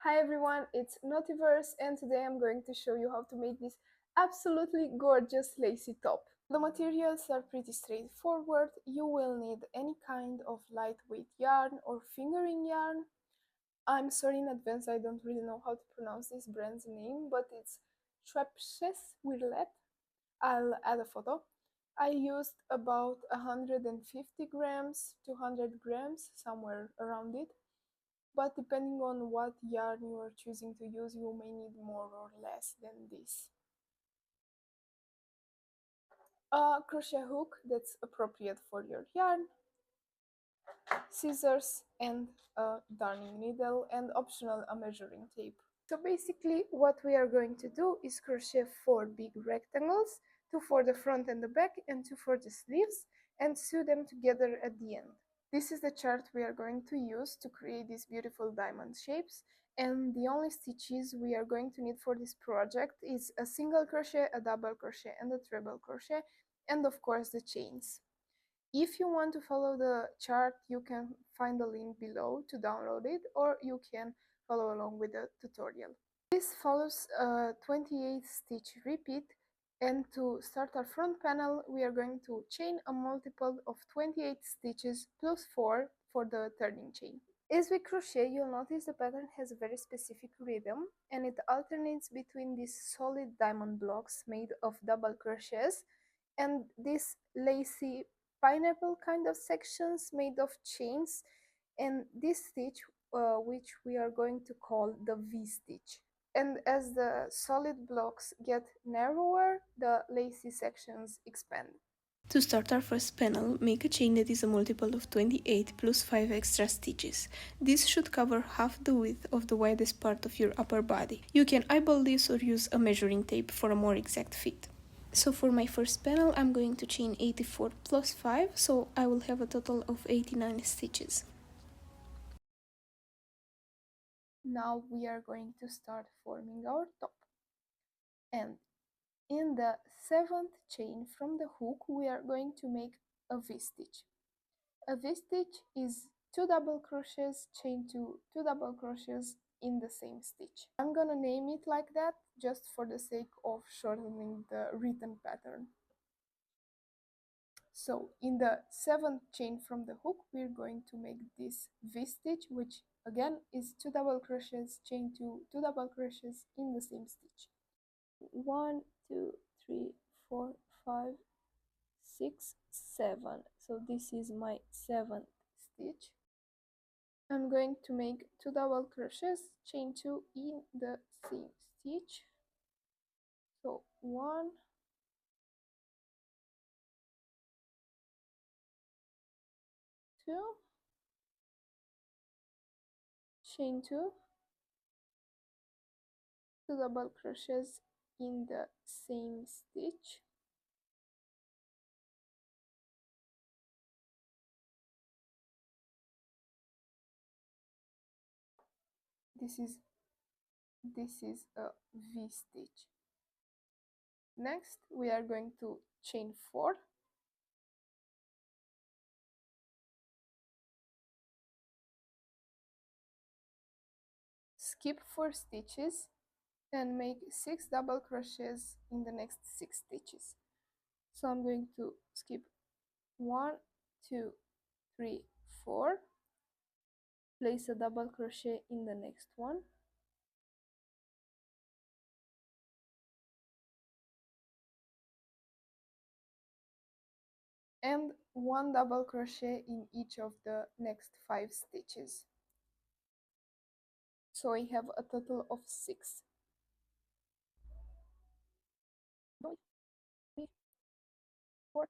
Hi everyone, it's knottyverse and today I'm going to show you how to make this absolutely gorgeous lacy top. The materials are pretty straightforward. You will need any kind of lightweight yarn or fingering yarn. I'm sorry in advance, I don't really know how to pronounce this brand's name, but it's Schweppes Wirlet. I'll add a photo. I used about 150 grams, 200 grams, somewhere around it. But depending on what yarn you are choosing to use, you may need more or less than this. A crochet hook that's appropriate for your yarn, scissors, and a darning needle, and optional a measuring tape. So basically what we are going to do is crochet 4 big rectangles, 2 for the front and the back and 2 for the sleeves, and sew them together at the end. This is the chart we are going to use to create these beautiful diamond shapes, and the only stitches we are going to need for this project is a single crochet, a double crochet, and a treble crochet, and of course the chains. If you want to follow the chart, you can find the link below to download it, or you can follow along with the tutorial. This follows a 28 stitch repeat, and to start our front panel we are going to chain a multiple of 28 stitches plus 4 for the turning chain. As we crochet, you'll notice the pattern has a very specific rhythm, and it alternates between these solid diamond blocks made of double crochets and these lacy pineapple kind of sections made of chains, and this stitch which we are going to call the V stitch. And as the solid blocks get narrower, the lacy sections expand. To start our first panel, make a chain that is a multiple of 28 plus 5 extra stitches. This should cover half the width of the widest part of your upper body. You can eyeball this or use a measuring tape for a more exact fit. So for my first panel, I'm going to chain 84 plus 5, so I will have a total of 89 stitches. Now we are going to start forming our top. And in the 7th chain from the hook, we are going to make a V-stitch. A V-stitch is 2 double crochets chained to 2 double crochets in the same stitch. I'm gonna name it like that just for the sake of shortening the written pattern. So in the 7th chain from the hook, we're going to make this V-stitch, which again is 2 double crochets chained to 2 double crochets in the same stitch. 1, 2, 3, 4, 5, 6, 7. So this is my 7th stitch. I'm going to make 2 double crochets, chain 2 in the same stitch. So 1, 2, chain 2, 2 double crochets in the same stitch. This is a V stitch. Next we are going to chain 4, skip 4 stitches, and make 6 double crochets in the next 6 stitches. So I'm going to skip 1, 2, 3, 4, place a double crochet in the next one, and 1 double crochet in each of the next 5 stitches. So I have a total of 6. 1, 2, 3, 4,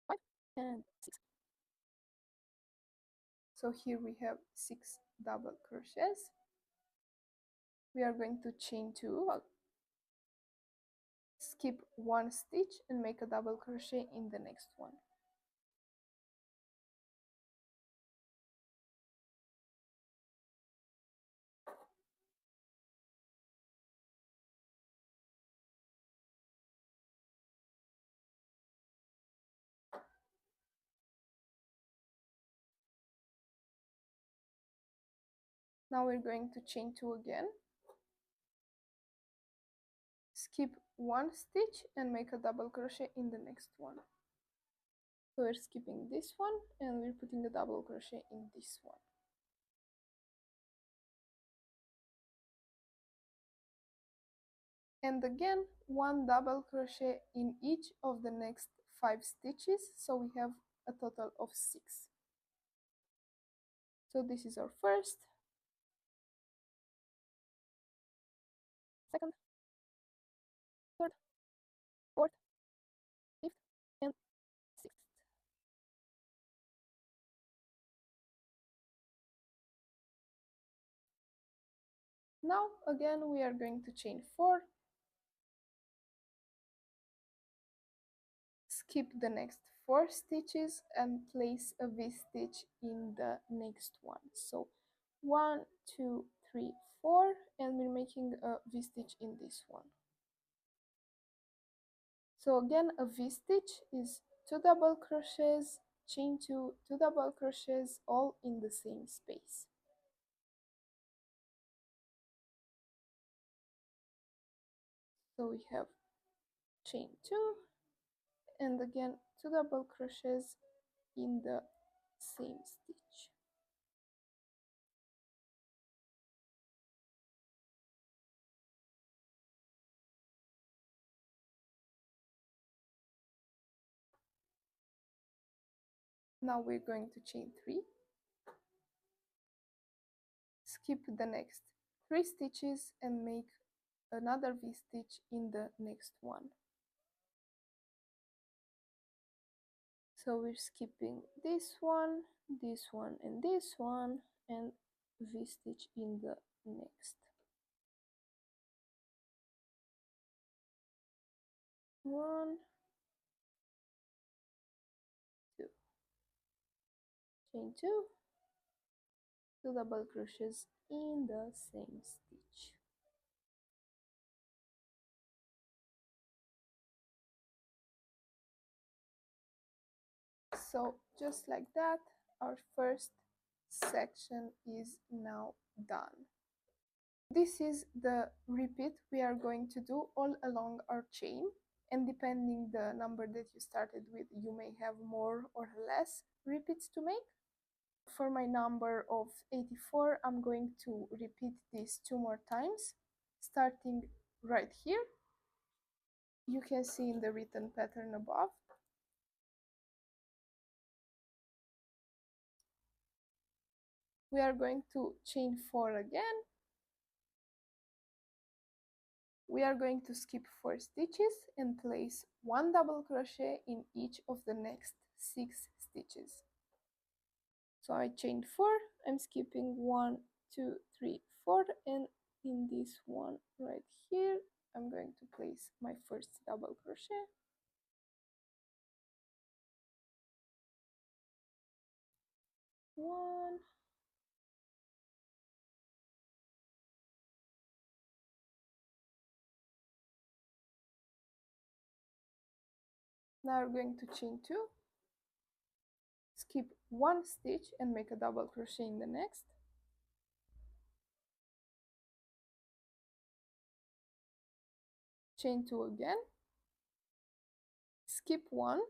5, and 6. So here we have 6 double crochets. We are going to chain 2, skip 1 stitch, and make a double crochet in the next one. Now we're going to chain 2 again, skip 1 stitch and make a double crochet in the next one. So we're skipping this one and we're putting a double crochet in this one. And again 1 double crochet in each of the next 5 stitches, so we have a total of 6. So this is our first, second, third, fourth, fifth, and sixth. Now again we are going to chain 4, skip the next 4 stitches and place a V-stitch in the next one. So 1, 2, 3, 4, and we're making a V-stitch in this one. So again a V-stitch is 2 double crochets, chain 2, 2 double crochets, all in the same space. So we have chain 2 and again 2 double crochets in the same stitch. Now we're going to chain 3, skip the next 3 stitches and make another V-stitch in the next one. So we're skipping this one, and this one, and V-stitch in the next. 1, 2, chain 2, 2 double crochets in the same stitch. So just like that, our first section is now done. This is the repeat we are going to do all along our chain, and depending the number that you started with, you may have more or less repeats to make. For my number of 84, I'm going to repeat this 2 more times, starting right here. You can see in the written pattern above. We are going to chain 4 again. We are going to skip 4 stitches and place 1 double crochet in each of the next 6 stitches. So I chained 4, I'm skipping 1, 2, 3, 4, and in this one right here, I'm going to place my first double crochet. One, now we're going to chain 2, skip 1 stitch and make a double crochet in the next. Chain 2 again, skip 1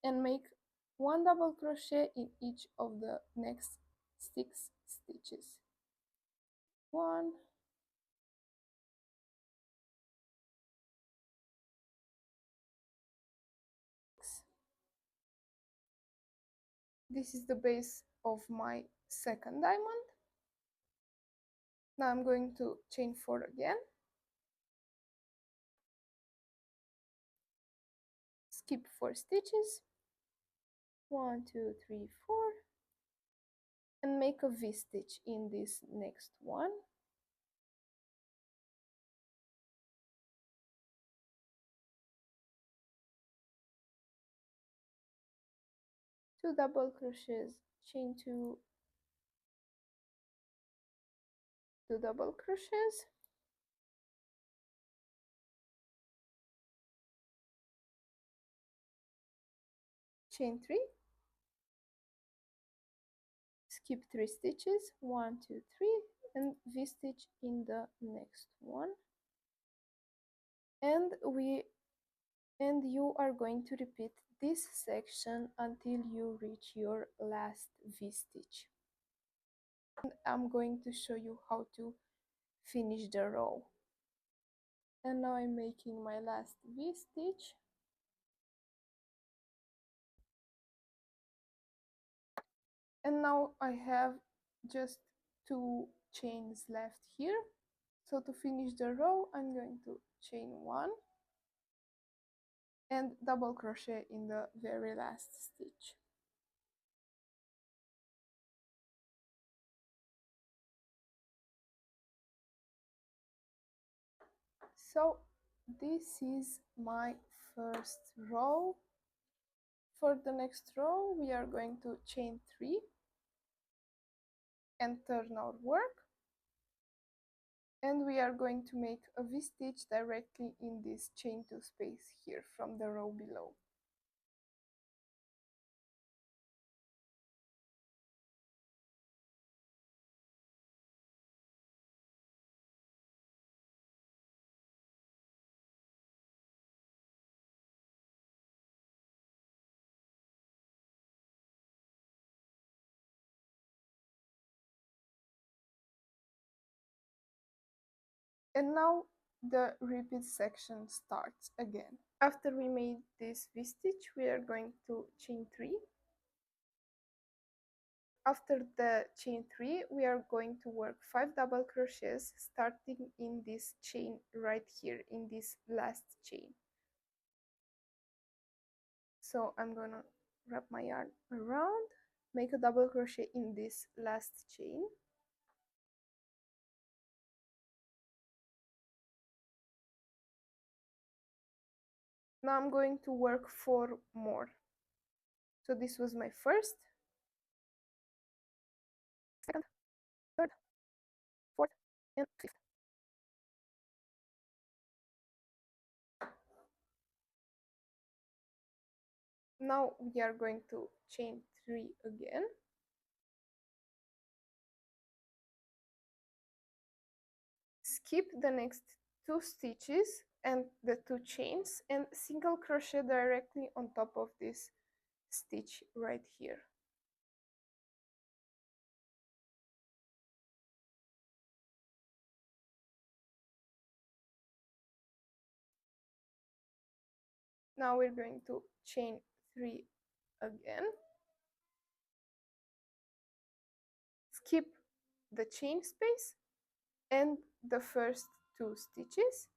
and make 1 double crochet in each of the next 6 stitches. 1, this is the base of my second diamond. Now I'm going to chain 4 again, skip 4 stitches, 1, 2, 3, 4, and make a V-stitch in this next one. Two double crochets, chain 2, 2 double crochets, chain 3, skip 3 stitches, 1, 2, 3, and V-stitch in the next one, and you are going to repeat this section until you reach your last V-stitch. And I'm going to show you how to finish the row. And now I'm making my last V-stitch. And now I have just 2 chains left here. So to finish the row, I'm going to chain 1 and double crochet in the very last stitch. So this is my first row. For the next row, we are going to chain 3 and turn our work, and we are going to make a V-stitch directly in this chain 2 space here from the row below. And now the repeat section starts again. After we made this V-stitch, we are going to chain 3. After the chain 3, we are going to work 5 double crochets starting in this chain right here, in this last chain. So I'm gonna wrap my yarn around, make a double crochet in this last chain, now I'm going to work 4 more. So this was my first, second, third, fourth, and fifth. Now we are going to chain 3 again, skip the next 2 stitches and the 2 chains, and single crochet directly on top of this stitch right here. Now we're going to chain 3 again, skip the chain space and the first 2 stitches,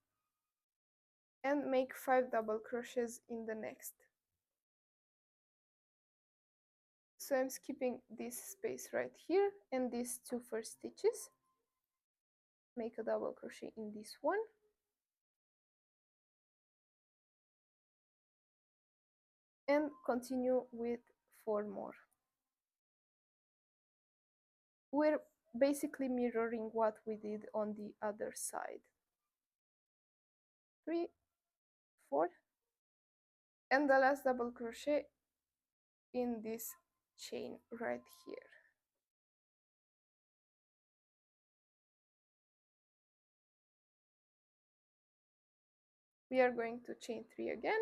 and make 5 double crochets in the next. So I'm skipping this space right here and these 2 first stitches, make a double crochet in this one, and continue with 4 more. We're basically mirroring what we did on the other side. 3, 4, and the last double crochet in this chain right here. We are going to chain 3 again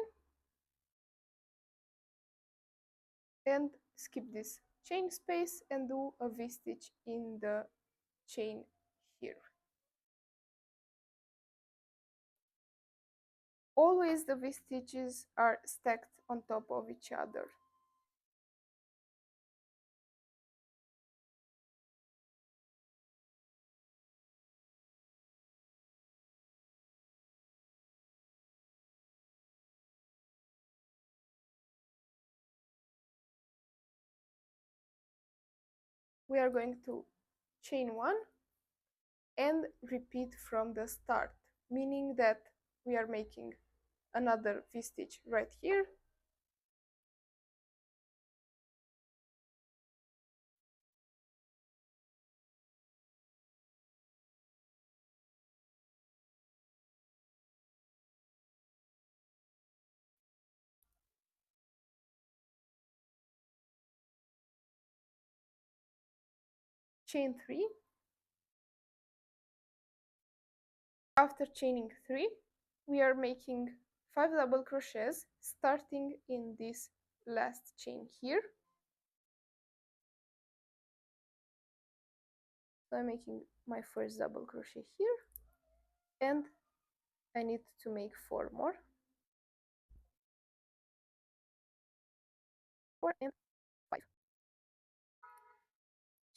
and skip this chain space and do a V-stitch in the chain here. Always the V-stitches are stacked on top of each other. We are going to chain 1 and repeat from the start, meaning that we are making another V-stitch right here, chain 3, After chaining 3, we are making 5 double crochets starting in this last chain here. So I'm making my first double crochet here, and I need to make 4 more. 4 and 5.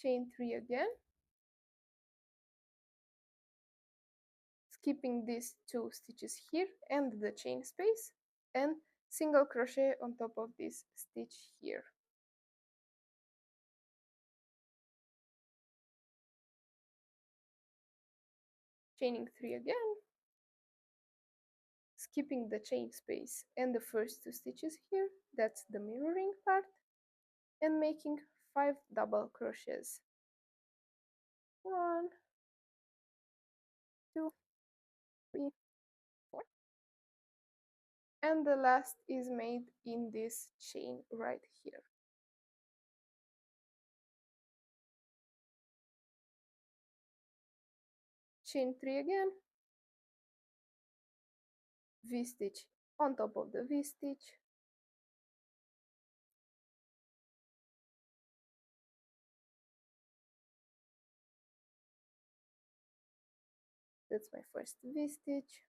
Chain 3 again, skipping these 2 stitches here and the chain space, and single crochet on top of this stitch here. Chaining 3 again, skipping the chain space and the first 2 stitches here, that's the mirroring part, and making 5 double crochets. 1, 2, 3, 4. And the last is made in this chain right here. Chain 3 again, V-stitch on top of the V-stitch, that's my first V-stitch,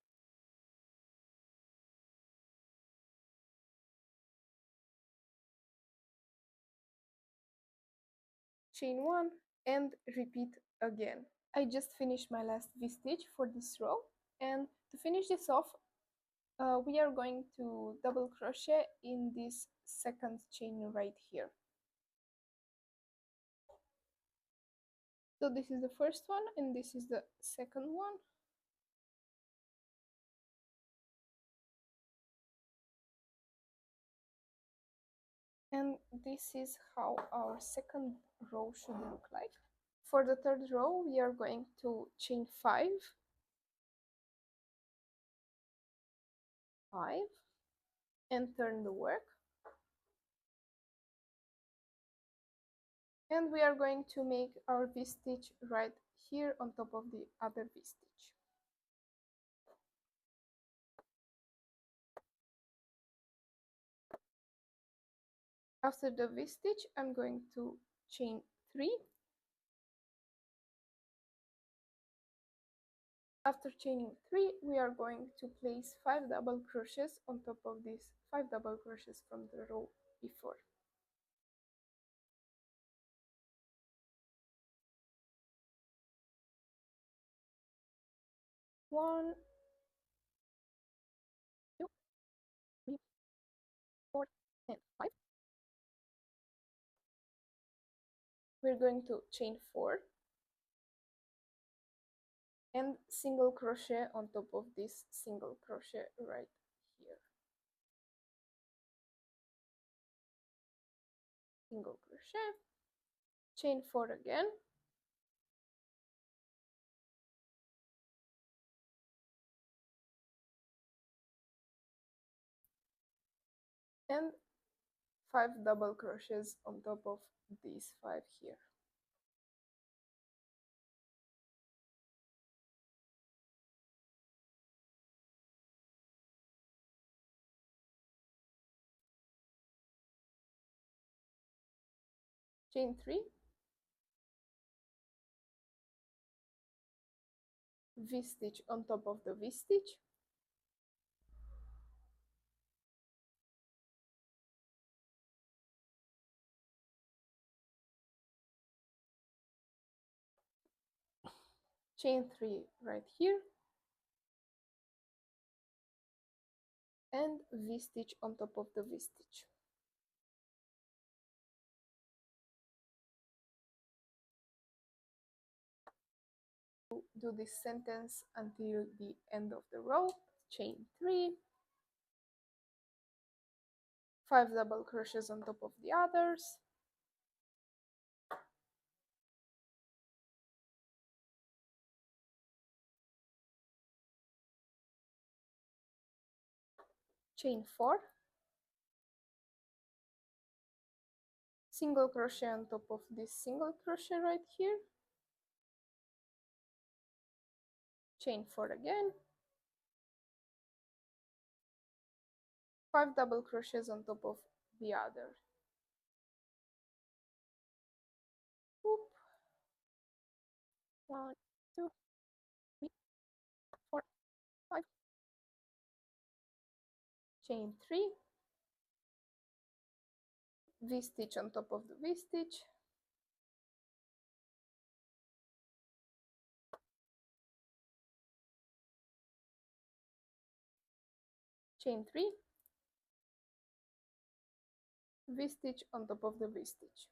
chain 1, and repeat again. I just finished my last V-stitch for this row, and to finish this off, we are going to double crochet in this second chain right here. So this is the first one and this is the second one. And this is how our second row should look like. For the third row, we are going to chain 5, 5, and turn the work. And we are going to make our V-stitch right here on top of the other V-stitch. After the V-stitch, I'm going to chain 3. After chaining 3, we are going to place 5 double crochets on top of these 5 double crochets from the row before. One, two, three, 4, and 5. We're going to chain 4 and single crochet on top of this single crochet right here. Single crochet, chain 4 again, and 5 double crochets on top of these 5 here. Chain 3, V-stitch on top of the V-stitch, chain 3 right here, and V-stitch on top of the V-stitch. Do this sentence until the end of the row. Chain 3, 5 double crochets on top of the others, chain 4, single crochet on top of this single crochet right here, chain 4 again, 5 double crochets on top of the other. Whoop. 1, 2, 3, 4, 5, chain 3, V-stitch on top of the V-stitch, chain 3, V-stitch on top of the V-stitch.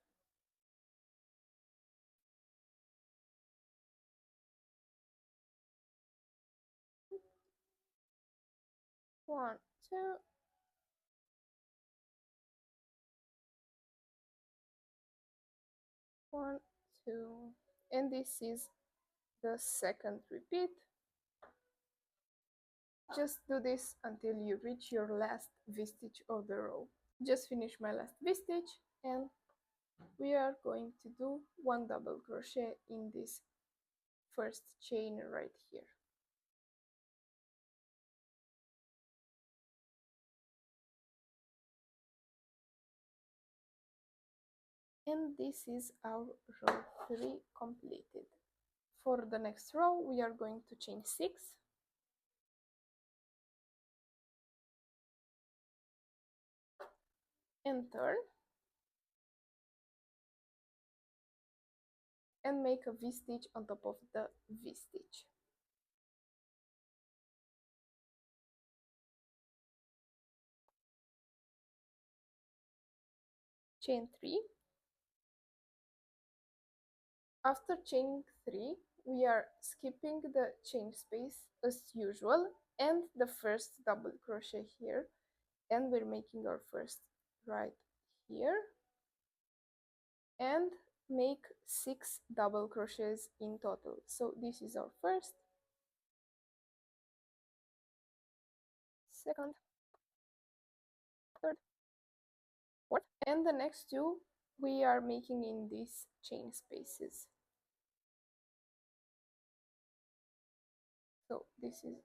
One, two, one, two, and this is the second repeat. Just do this until you reach your last V-stitch of the row. Just finish my last V-stitch and we are going to do 1 double crochet in this first chain right here. And this is our row 3 completed. For the next row we are going to chain 6 and turn and make a V-stitch on top of the V-stitch. Chain 3. After chaining 3, we are skipping the chain space as usual and the first double crochet here, and we're making our first right here and make 6 double crochets in total. So this is our first, second, third, fourth, and the next two we are making in these chain spaces. So this is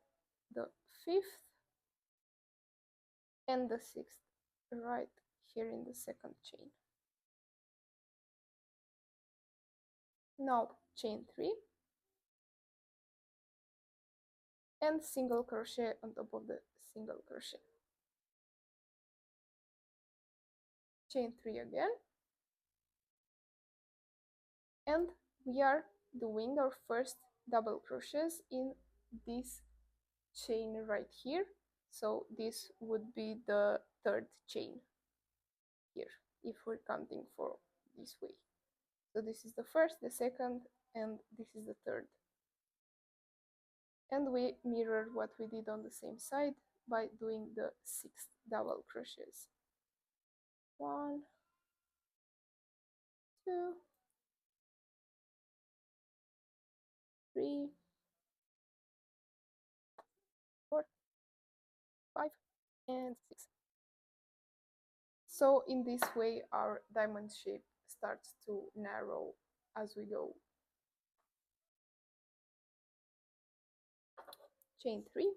the 5th and the 6th right here in the second chain. Now chain 3 and single crochet on top of the single crochet. Chain 3 again, and we are doing our first double crochets in this chain right here. So this would be the 3rd chain here if we're counting for this way. So this is the first, the second, and this is the 3rd. And we mirror what we did on the same side by doing the 6th double crochets. 1, 2, 3, 4, 5, and 6. So in this way our diamond shape starts to narrow as we go. Chain 3,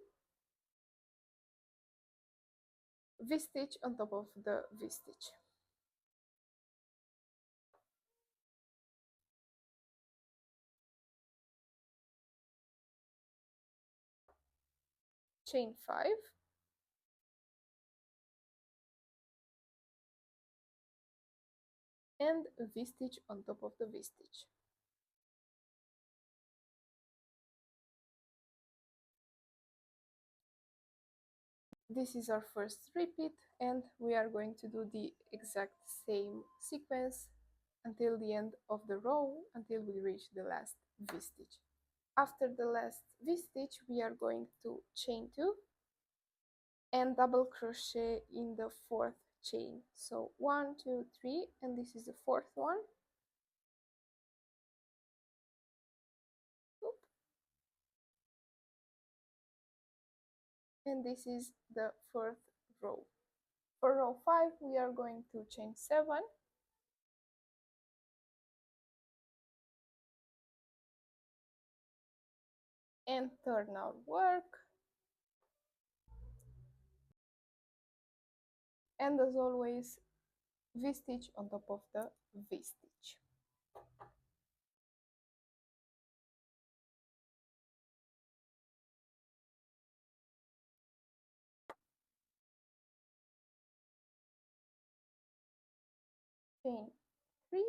V-stitch on top of the V-stitch. Chain 5, and V-stitch on top of the V-stitch. This is our first repeat, and we are going to do the exact same sequence until the end of the row, until we reach the last V-stitch. After the last V-stitch, we are going to chain 2 and double crochet in the 4th chain. So 1, 2, 3, and this is the 4th one. Oop. And this is the 4th row. For row 5, we are going to chain 7 and turn our work. And as always, V-stitch on top of the V-stitch. Chain 3,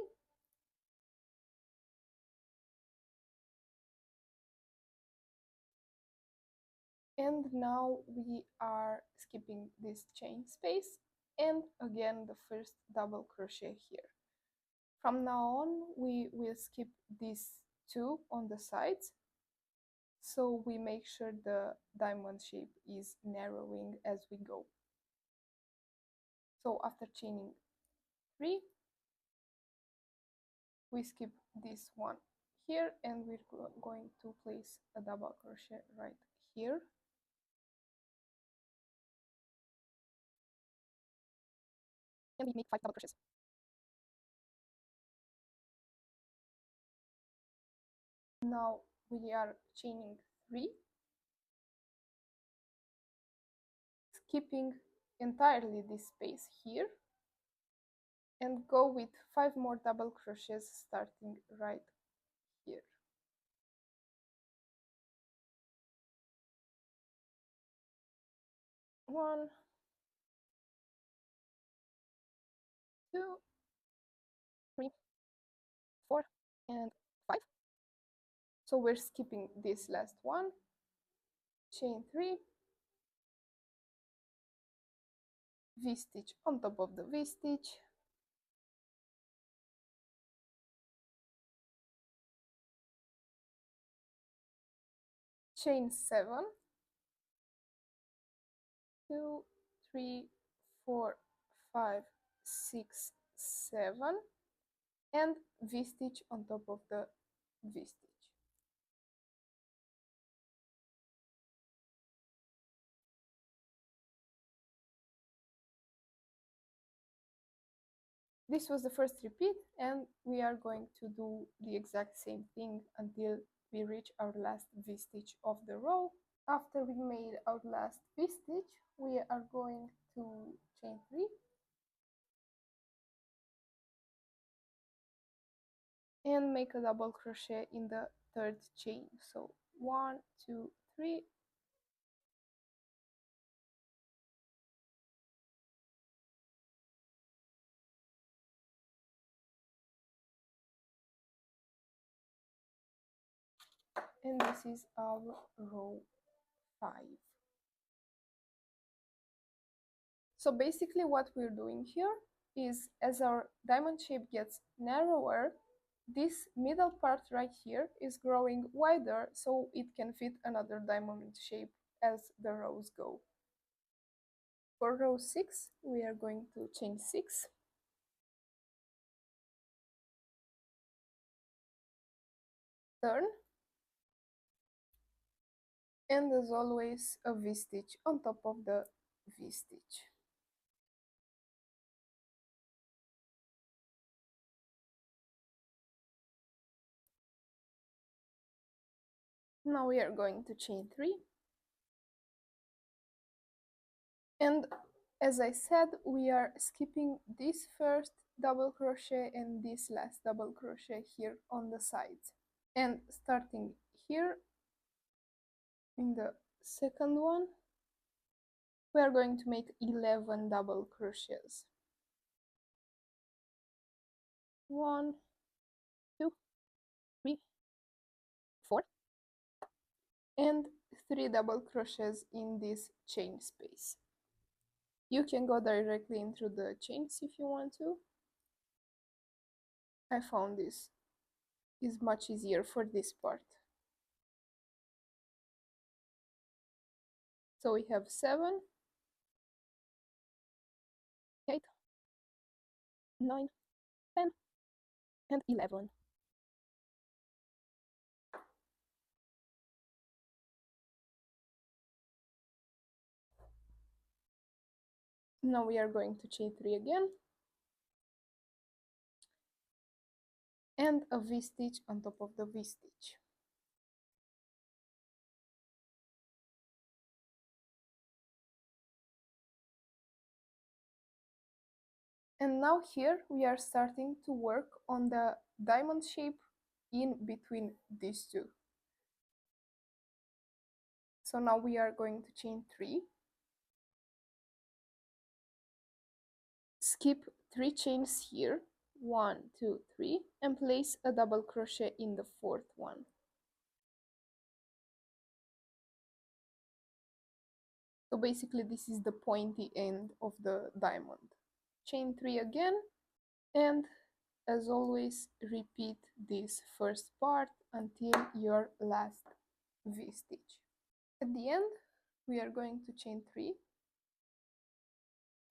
and now we are skipping this chain space and again the first double crochet here. From now on we will skip these two on the sides, so we make sure the diamond shape is narrowing as we go. So after chaining 3, we skip this one here and we're going to place a double crochet right here. And we make 5 double crochets. Now we are chaining 3, skipping entirely this space here, and go with 5 more double crochets starting right here. 1, 2, 3, 4, and 5. So we're skipping this last one, chain 3, V-stitch on top of the V-stitch, chain 7, 2, 3, 4, 5, 6, 7, and V-stitch on top of the V-stitch. This was the first repeat, and we are going to do the exact same thing until we reach our last V-stitch of the row. After we made our last V-stitch, we are going to chain 3 and make a double crochet in the third chain. So 1, 2, 3, and this is our row 5. So basically what we're doing here is, as our diamond shape gets narrower, this middle part right here is growing wider so it can fit another diamond shape as the rows go. For row 6, we are going to chain 6, turn, and as always a V-stitch on top of the V-stitch. Now we are going to chain 3, and as I said, we are skipping this first double crochet and this last double crochet here on the sides, and starting here in the second one we are going to make 11 double crochets. 1, 2, 3, 4, and 3 double crochets in this chain space. You can go directly into the chains if you want to. I found this is much easier for this part. So we have 7, 8, 9, 10, and 11. Now we are going to chain 3 again, and a V-stitch on top of the V-stitch. And now here we are starting to work on the diamond shape in between these two. So now we are going to chain 3, skip 3 chains here, 1, 2, 3, and place a double crochet in the 4th one. So basically this is the pointy end of the diamond. Chain 3 again, and as always repeat this first part until your last V-stitch. At the end we are going to chain 3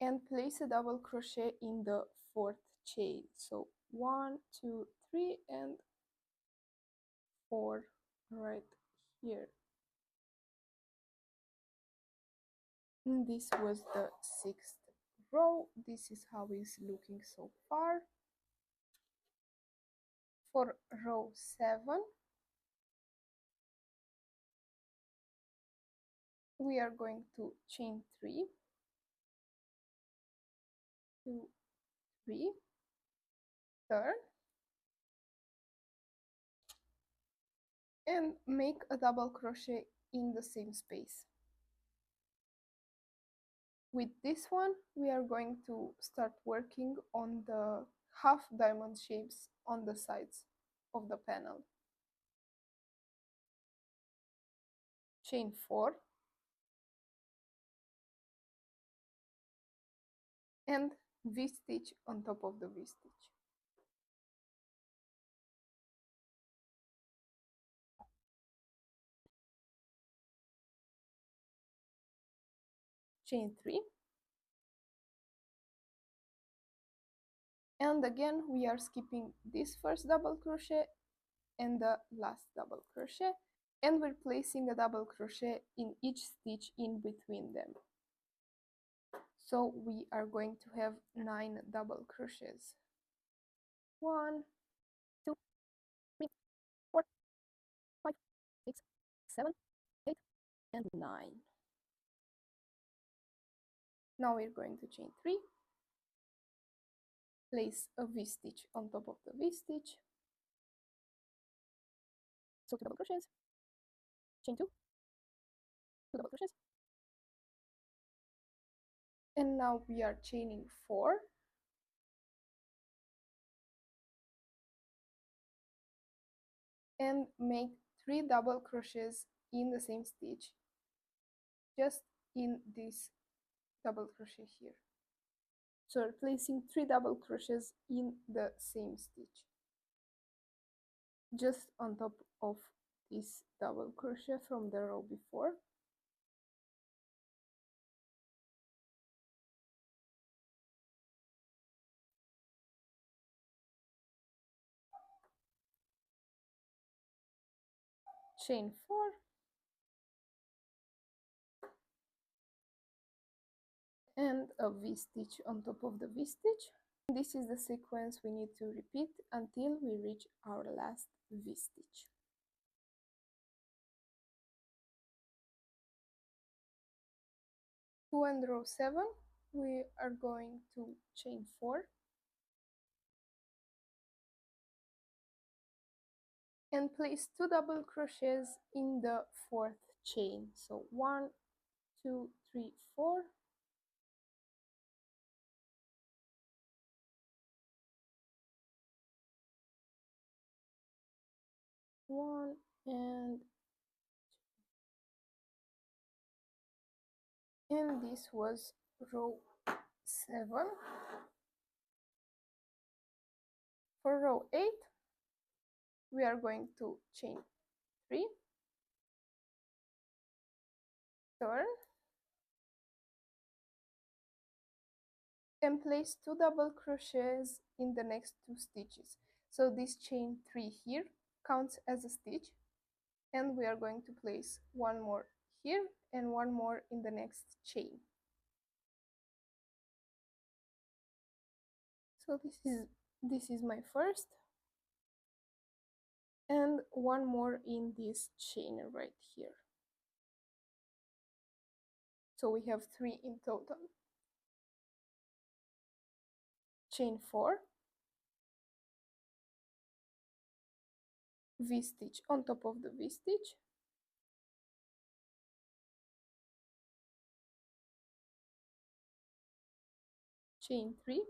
and place a double crochet in the 4th chain. So 1, 2, 3 and 4 right here. And this was the 6th row. This is how it's looking so far. For row 7 we are going to chain 3, 2, 3, turn, and make a double crochet in the same space. With this one we are going to start working on the half diamond shapes on the sides of the panel. Chain 4 and V-stitch on top of the V-stitch. Chain 3, and again we are skipping this first double crochet and the last double crochet, and we're placing a double crochet in each stitch in between them. So we are going to have 9 double crochets. 1, 2, 3, 4, 5, 6, 7, 8, and 9. Now we're going to chain 3, place a V-stitch on top of the V-stitch, so 2 double crochets, chain 2, 2 double crochets, and now we are chaining 4, and make 3 double crochets in the same stitch, just in this double crochet here. So we're placing 3 double crochets in the same stitch, just on top of this double crochet from the row before. Chain 4, and a V-stitch on top of the V-stitch. This is the sequence we need to repeat until we reach our last V-stitch. To end row 7 we are going to chain 4 and place 2 double crochets in the 4th chain. So 1, 2, 3, 4, 1, and this was row 7. For row 8 we are going to chain 3, turn, and place 2 double crochets in the next 2 stitches. So this chain 3 here counts as a stitch, and we are going to place one more here and one more in the next chain. So this is my first, and one more in this chain right here. So we have 3 in total. chain 4, V stitch on top of the V stitch, chain 3,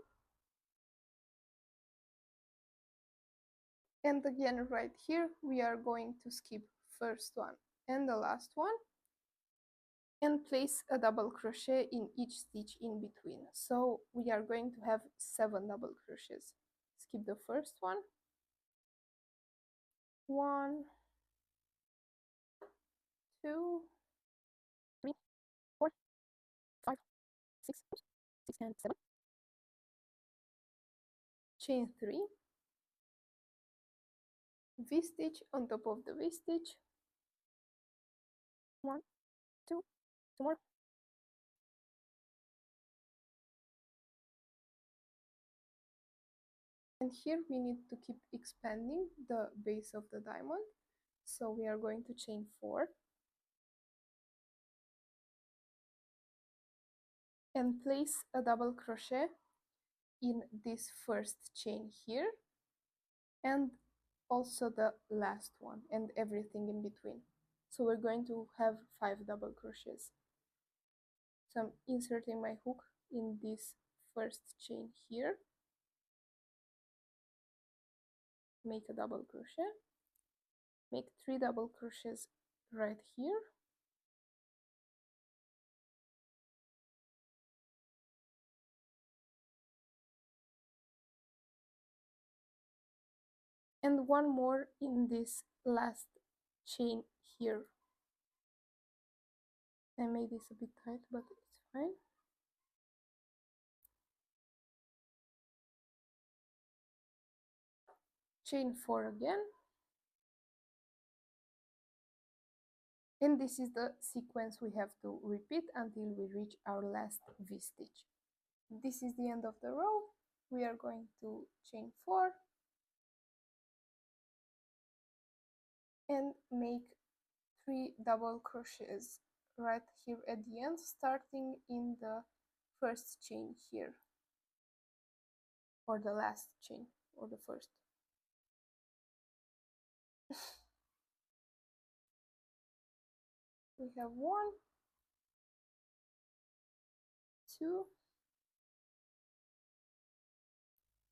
and again right here we are going to skip first one and the last one and place a double crochet in each stitch in between. So we are going to have 7 double crochets. Skip the first one, 1, 2, 3, 4, 5, 6, 6 and 7, chain 3, V stitch on top of the V stitch, 1, 2, 2 more, and here we need to keep expanding the base of the diamond, so we are going to chain 4 and place a double crochet in this first chain here and also the last one and everything in between. So we're going to have 5 double crochets. So I'm inserting my hook in this first chain here, make a double crochet, make 3 double crochets right here, and one more in this last chain here. I made this a bit tight, but it's fine. Chain 4 again, and this is the sequence we have to repeat until we reach our last V stitch. This is the end of the row. We are going to chain 4 and make 3 double crochets right here at the end, starting in the first chain here, or the last chain, or the first. We have 1, 2,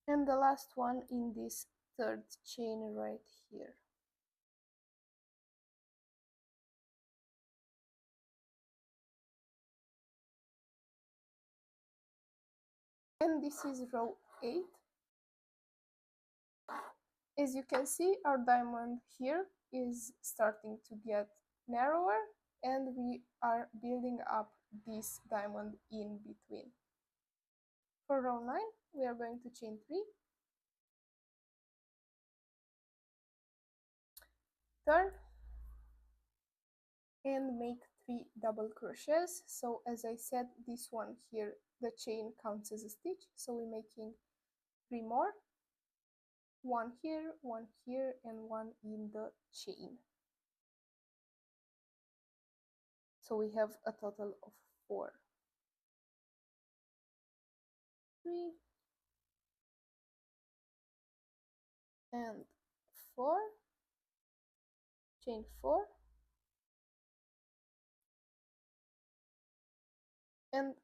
and the last one in this third chain right here. And this is row 8. As you can see, our diamond here is starting to get narrower, and we are building up this diamond in between. For row 9, we are going to chain 3, turn, and make 3 double crochets. So as I said, this one here, the chain counts as a stitch, so we're making 3 more, 1 here, 1 here, and 1 in the chain. So we have a total of 4. 3 and 4, chain 4, and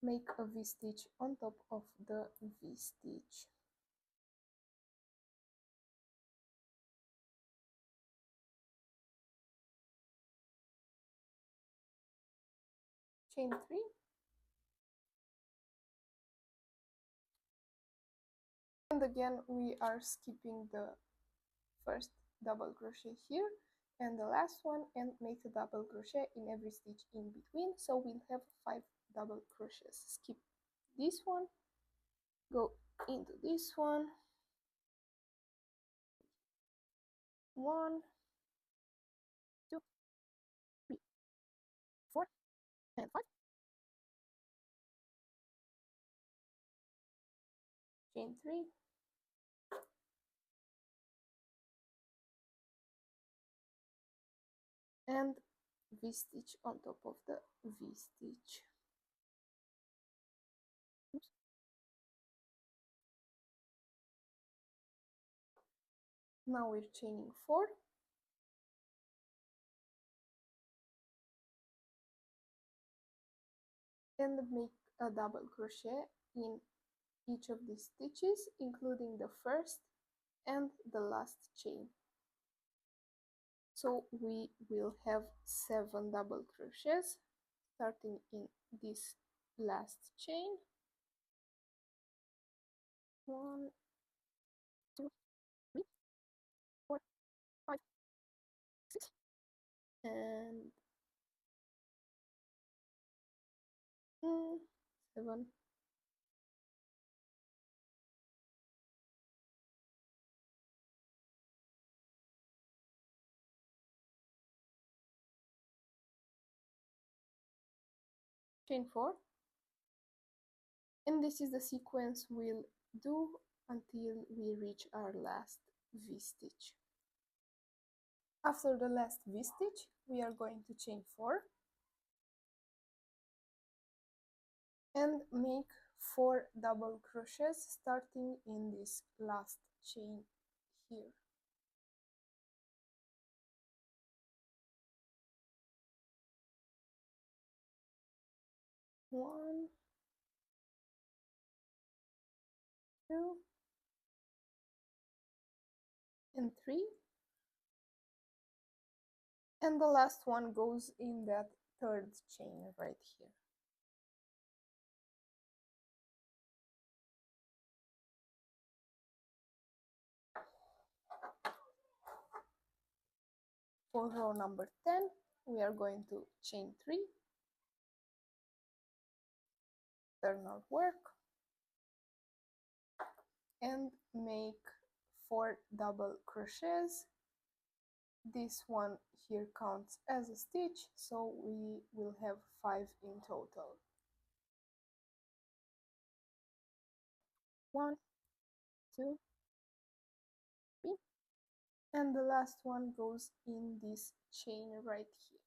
make a V stitch on top of the V stitch. Chain 3, and again we are skipping the first double crochet here and the last one, and make a double crochet in every stitch in between, so we'll have 5 double crochets. Skip this one, go into this one, 1, 2, 3, 4, and 5, chain 3, and V stitch on top of the V stitch. Oops. Now we're chaining 4 and make a double crochet in each of these stitches, including the first and the last chain. So we will have 7 double crochets starting in this last chain. 1, 2, 3, 4, 5, 6, and 7. Chain 4, and this is the sequence we'll do until we reach our last V-stitch. After the last V-stitch, we are going to chain 4 and make 4 double crochets starting in this last chain here. 1, 2, and 3, and the last one goes in that third chain right here. For row number 10, we are going to chain 3, turn our work, and make 4 double crochets. This one here counts as a stitch, so we will have 5 in total. 1, 2, 3, and the last one goes in this chain right here.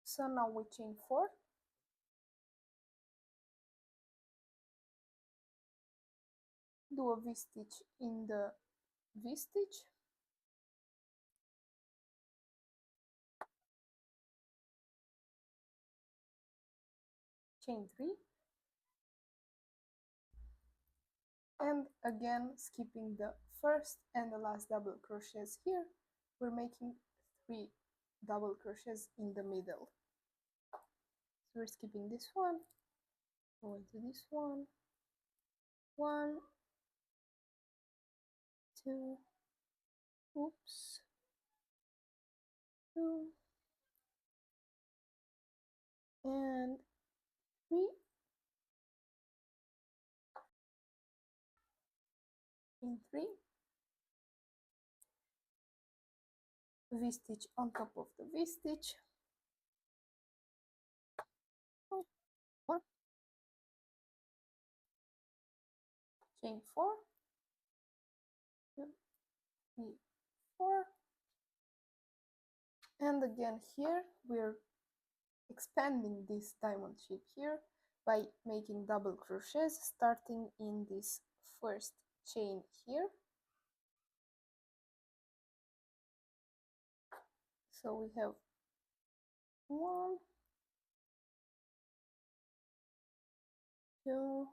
So now we chain 4, do a V-stitch in the V-stitch, chain 3, and again skipping the first and the last double crochets here, we're making 3 double crochets in the middle. So we're skipping this one, going to this one, 1, 2, oops, 2, and 3, in 3, V-stitch on top of the V-stitch, 1, chain 4, 2, 3, 4, and again here we're expanding this diamond shape here by making double crochets starting in this first chain here. So we have 1, 2,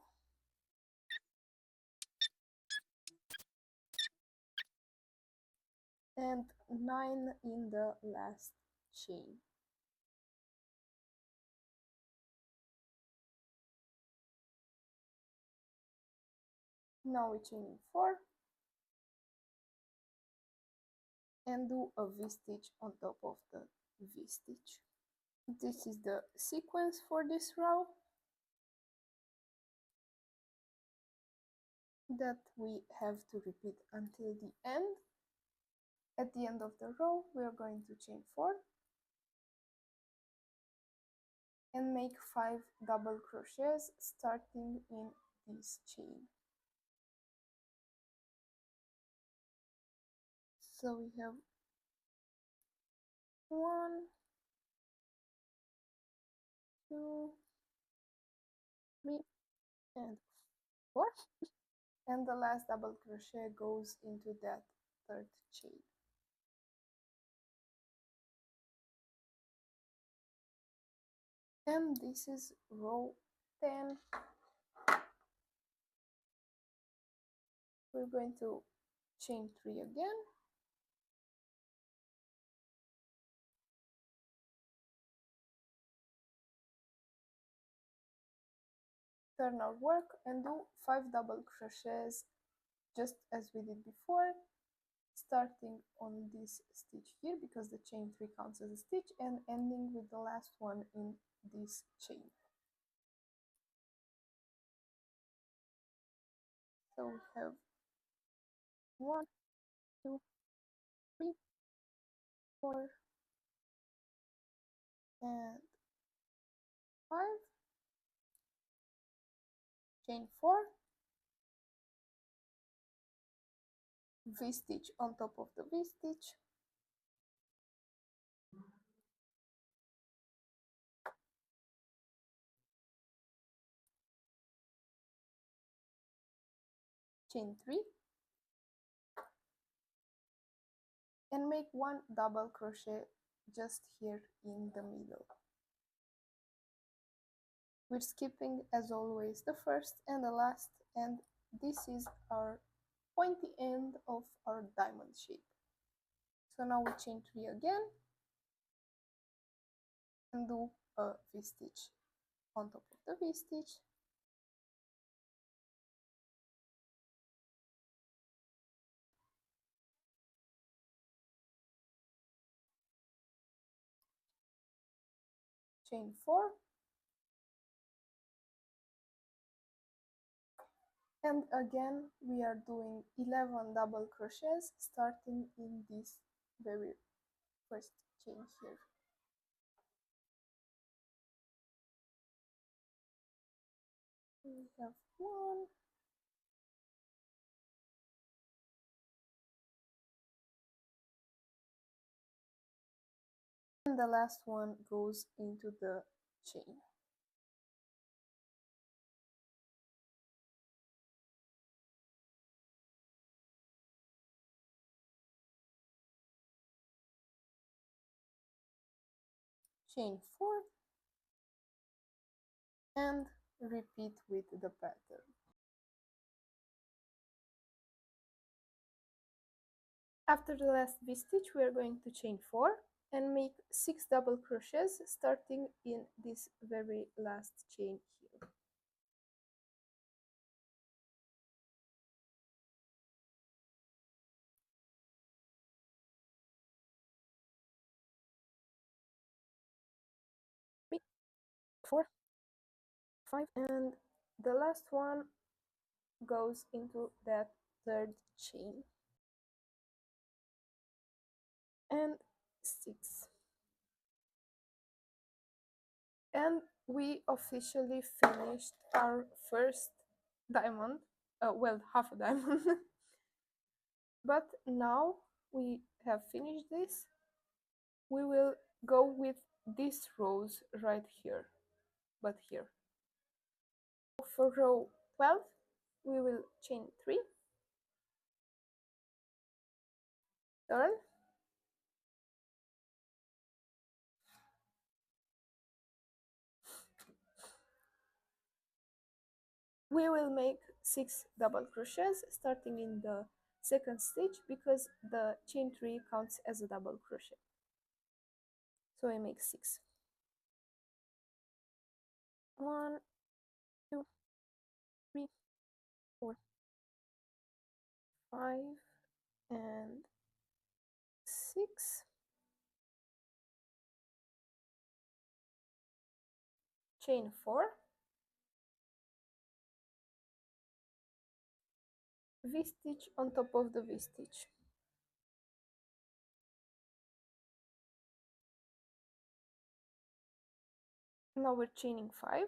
and 9 in the last chain. Now we chain 4 and do a V-stitch on top of the V-stitch. This is the sequence for this row that we have to repeat until the end. At the end of the row, we are going to chain 4 and make 5 double crochets starting in this chain. So we have 1, 2, 3, and 4. And the last double crochet goes into that third chain. And this is row 10. We're going to chain 3 again, turn our work and do 5 double crochets just as we did before, starting on this stitch here because the chain 3 counts as a stitch, and ending with the last one in this chain. So we have 1, 2, 3, 4, and 5, chain 4, V-stitch on top of the V-stitch, chain 3, and make 1 double crochet just here in the middle. We're skipping, as always, the first and the last, and this is our pointy end of our diamond shape. So now we chain 3 again and do a V-stitch on top of the V-stitch, chain 4, and again we are doing 11 double crochets starting in this very first chain here. We have 1, and the last one goes into the chain. Chain 4 and repeat with the pattern. After the last V-stitch we are going to chain 4 and make 6 double crochets starting in this very last chain here. Three, 4, 5, and the last one goes into that third chain, and 6. And we officially finished our first diamond, well, half a diamond. But now we have finished this, we will go with these rows right here, but here. For row 12 we will chain 3, turn, we will make 6 double crochets starting in the second stitch because the chain 3 counts as a double crochet. So I make 6. 1, 2, 3, 4, 5, and 6. Chain 4, V-stitch on top of the V-stitch. Now we're chaining 5,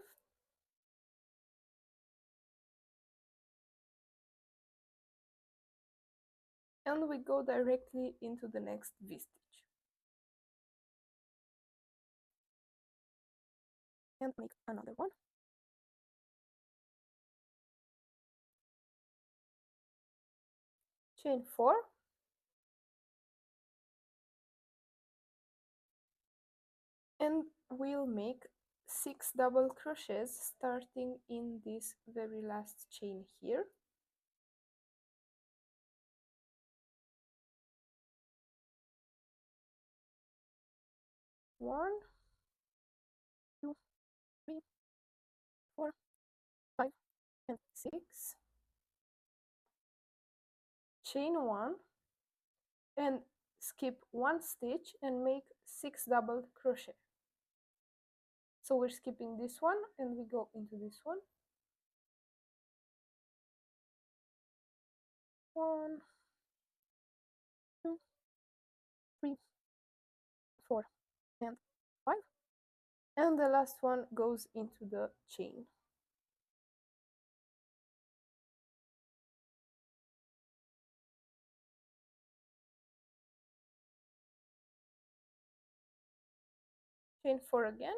and we go directly into the next V-stitch. and make another one. Chain 4, and we'll make 6 double crochets starting in this very last chain here. One, two, three, 4, 5, and 6. Chain 1 and skip 1 stitch and make 6 double crochet. So we're skipping this one and we go into this one. 1, 2, 3, 4, and 5. And the last one goes into the chain. Chain 4 again.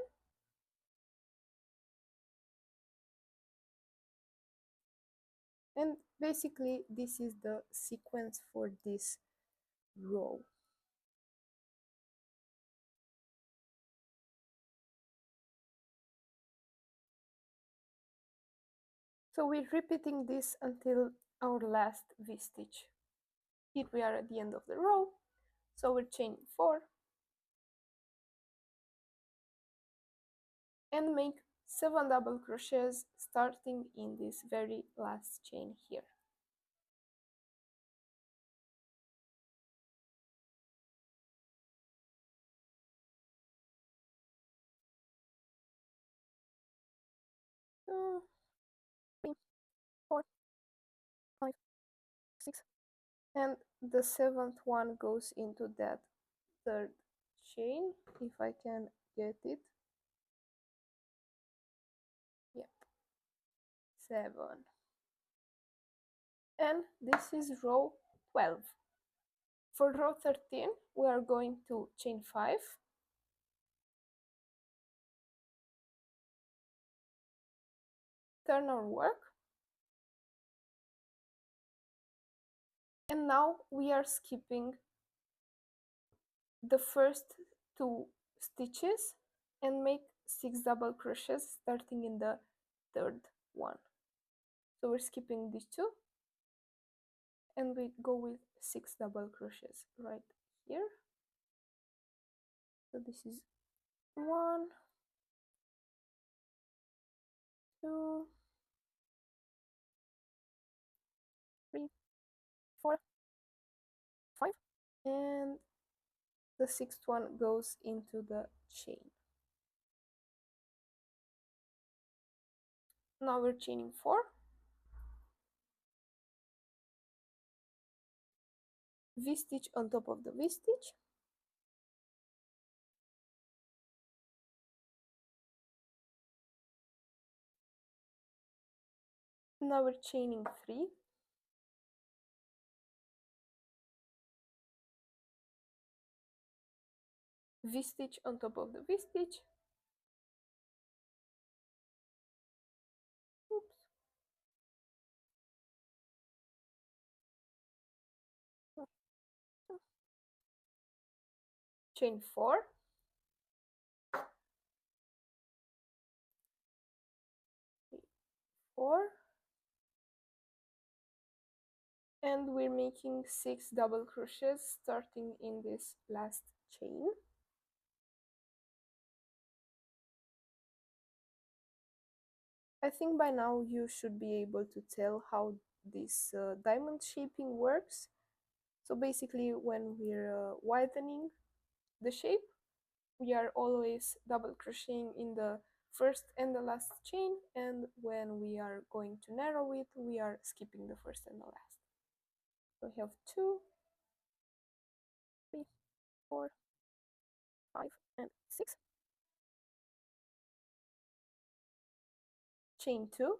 And basically this is the sequence for this row. So we're repeating this until our last V-stitch. Here we are at the end of the row, so we're chaining 4 and make 7 double crochets starting in this very last chain here. Two, 3, 4, 5, 6, and the 7th one goes into that third chain, if I can get it. Yep, 7. And this is row 12. For row 13, we are going to chain 5, turn our work, and now we are skipping the first 2 stitches and make 6 double crochets starting in the third one. So we're skipping these 2 and we go with 6 double crochets right here. So this is 1, 2, 3, 4, 5, and the 6th one goes into the chain. Now we're chaining 4, V-stitch on top of the V-stitch, now we're chaining 3, V-stitch on top of the V-stitch, oops, chain 4, 4, and we're making 6 double crochets starting in this last chain. I think by now you should be able to tell how this diamond shaping works. So basically when we're widening the shape, we are always double crocheting in the first and the last chain, and when we are going to narrow it, we are skipping the first and the last. So we have 2, 3, 4, 5, and 6. Chain 2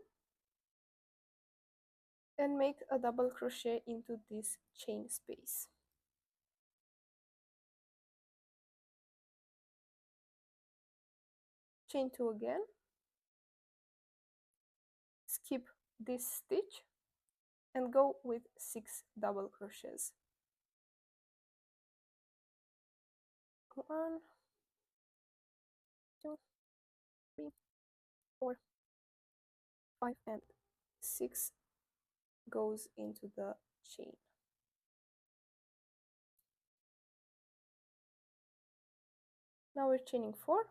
and make a double crochet into this chain space. Chain 2 again, skip this stitch and go with 6 double crochets. 1, 2, 3, 4, 5, and 6 goes into the chain. Now we're chaining 4.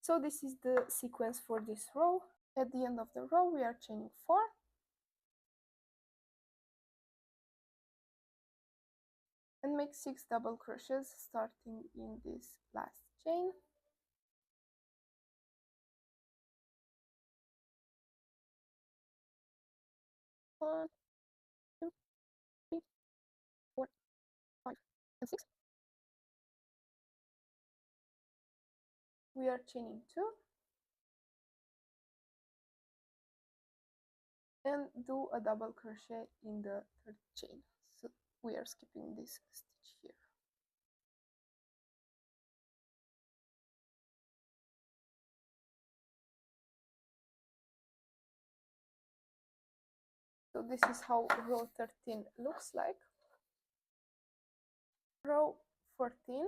So this is the sequence for this row. At the end of the row we are chaining 4. And make 6 double crochets starting in this last chain. One, 2, 3, 4, 5, and 6. We are chaining 2 and do a double crochet in the third chain. So we are skipping this stitch here. So this is how row 13 looks like. Row 14,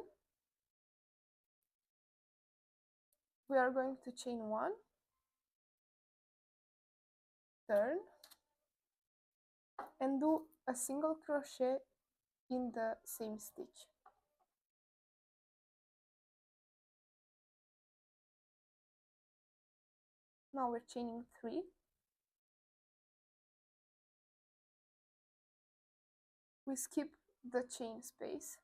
we are going to chain 1, turn, and do a single crochet in the same stitch. Now we're chaining 3. We skip the chain space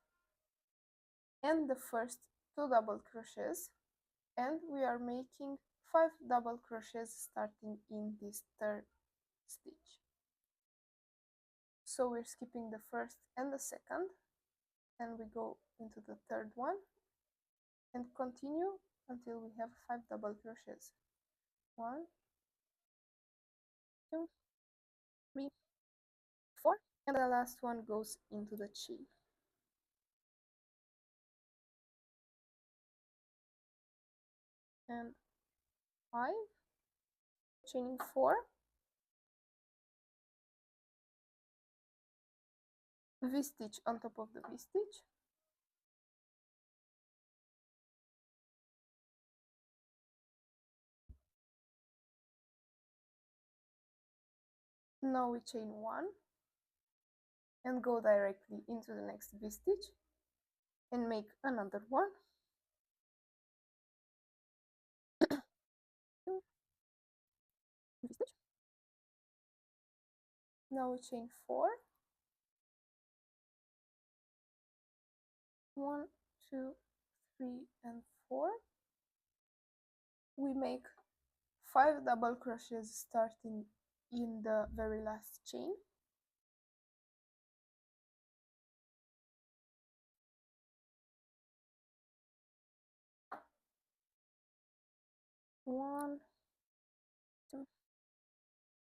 and the first 2 double crochets, and we are making 5 double crochets starting in this third stitch. So we're skipping the first and the second, and we go into the third one and continue until we have 5 double crochets. 1, 2, 3, 4, and the last one goes into the chain. And 5, chaining 4, V-stitch on top of the V-stitch, now we chain 1 and go directly into the next V-stitch and make another one. 2 V-stitch. Now we chain 4, 1, 2, 3, and 4. We make 5 double crochets starting in the very last chain. One, 2,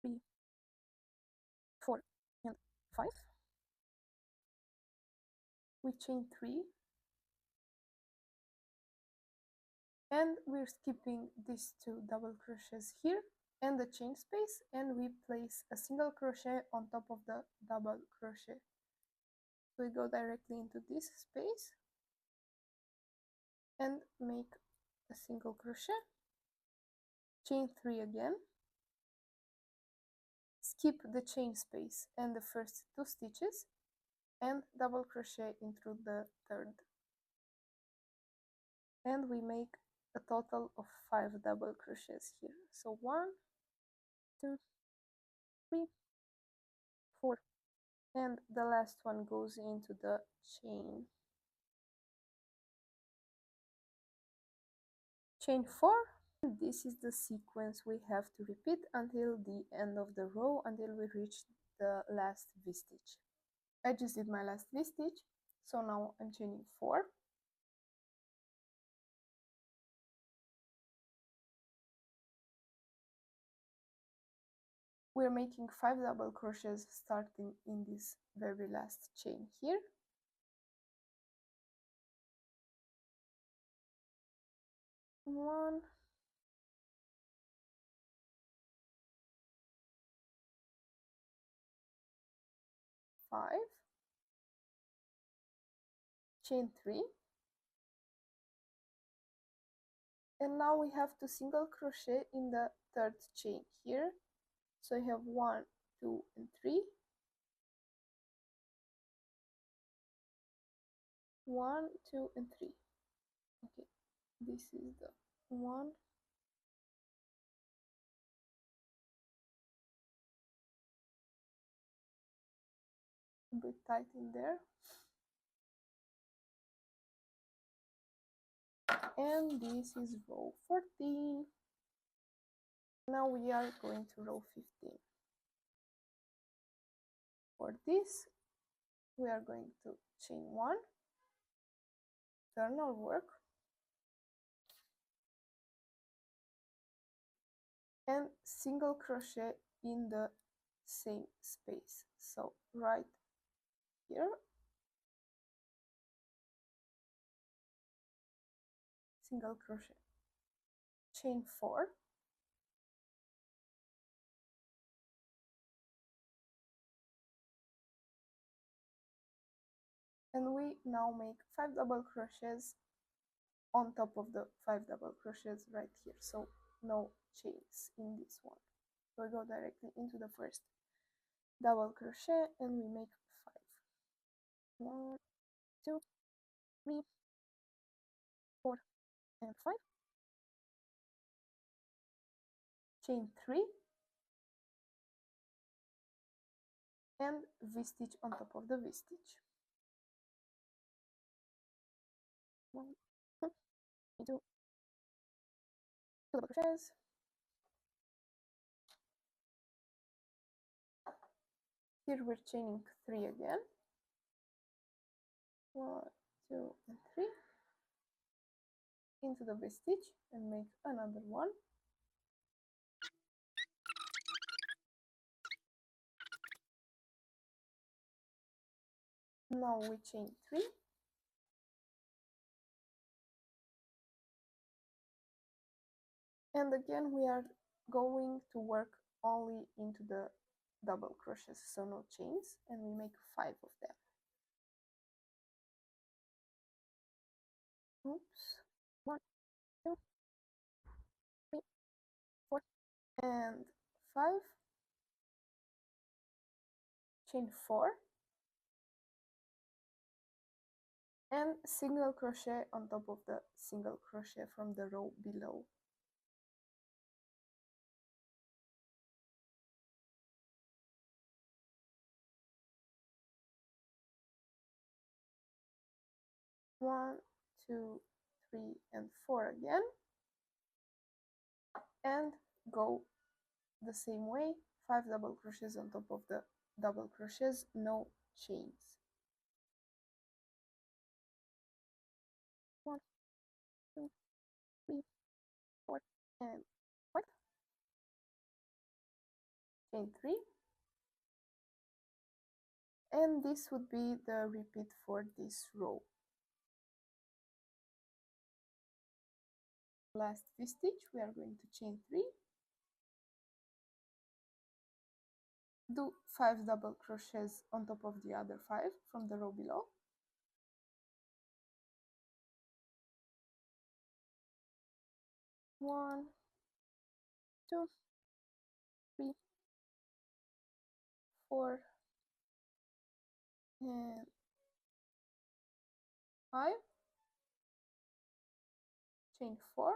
3, 4, and 5. We chain 3, and we're skipping these 2 double crochets here and the chain space, and we place a single crochet on top of the double crochet. We go directly into this space and make a single crochet, chain 3 again, skip the chain space and the first 2 stitches, and double crochet into the third, and we make a total of 5 double crochets here. So 1, 2, 3, 4, and the last one goes into the chain. Chain 4. This is the sequence we have to repeat until the end of the row, until we reach the last V-stitch. I just did my last V-stitch, so now I'm chaining 4. We're making 5 double crochets starting in this very last chain here. 1, 5, chain 3, and now we have to single crochet in the third chain here. So you have 1, 2, and 3. 1, 2, and 3. Okay, this is the one. A bit tight in there. And this is row 14. Now we are going to row 15. For this, we are going to chain 1, turn our work, and single crochet in the same space. So right here, single crochet, chain 4, and we now make 5 double crochets on top of the 5 double crochets right here. So no chains in this one. So we go directly into the first double crochet and we make 5. 1, 2, 3, 4, and 5. Chain 3 and V-stitch on top of the V-stitch. 1, 2, 2 double crochets. Here we're chaining 3 again. 1, 2, and 3 into the V-stitch and make another one. Now we chain 3 and again we are going to work only into the double crochets, so no chains, and we make 5 of them. Oops. 1, 2, 3, 4, and 5. Chain 4 and single crochet on top of the single crochet from the row below. One, 2, 3, and 4 again, and go the same way, 5 double crochets on top of the double crochets, no chains. 1, 2, 3, 4, and 5. Chain 3, and this would be the repeat for this row. Last V-stitch, we are going to chain 3, do 5 double crochets on top of the other 5 from the row below. 1, 2, 3, 4, and 5. Chain 4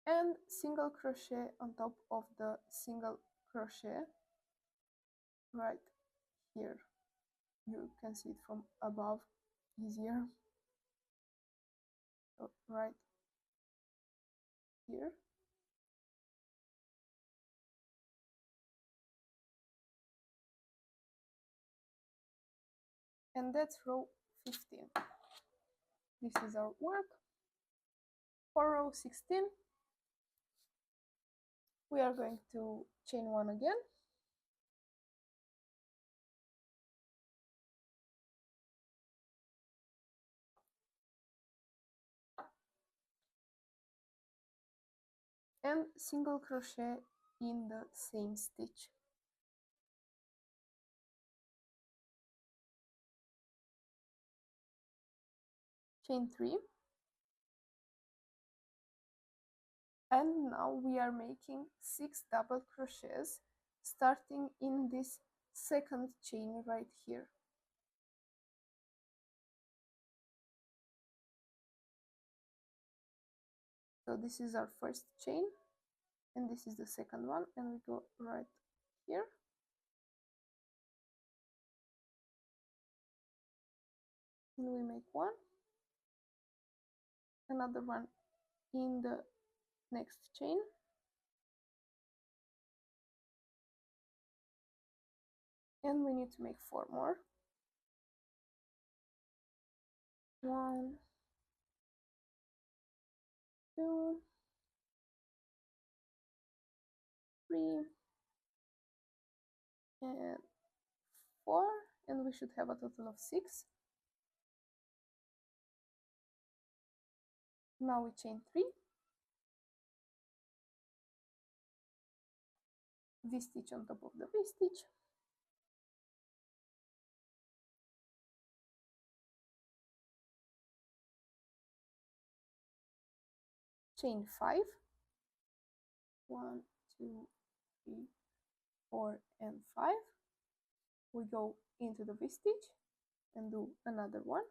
and single crochet on top of the single crochet right here. You can see it from above easier. So right here. And that's row 15. This is our work. For row 16, we are going to chain 1 again. And single crochet in the same stitch. chain 3, and now we are making 6 double crochets starting in this second chain right here. So this is our first chain, and this is the second one, and we go right here, and we make one, another one in the next chain, and we need to make 4 more. 1, 2, 3, and 4, and we should have a total of 6. Now we chain 3, V stitch on top of the V stitch, chain 5, 1, 2, 3, 4, and 5. We go into the V stitch and do another one,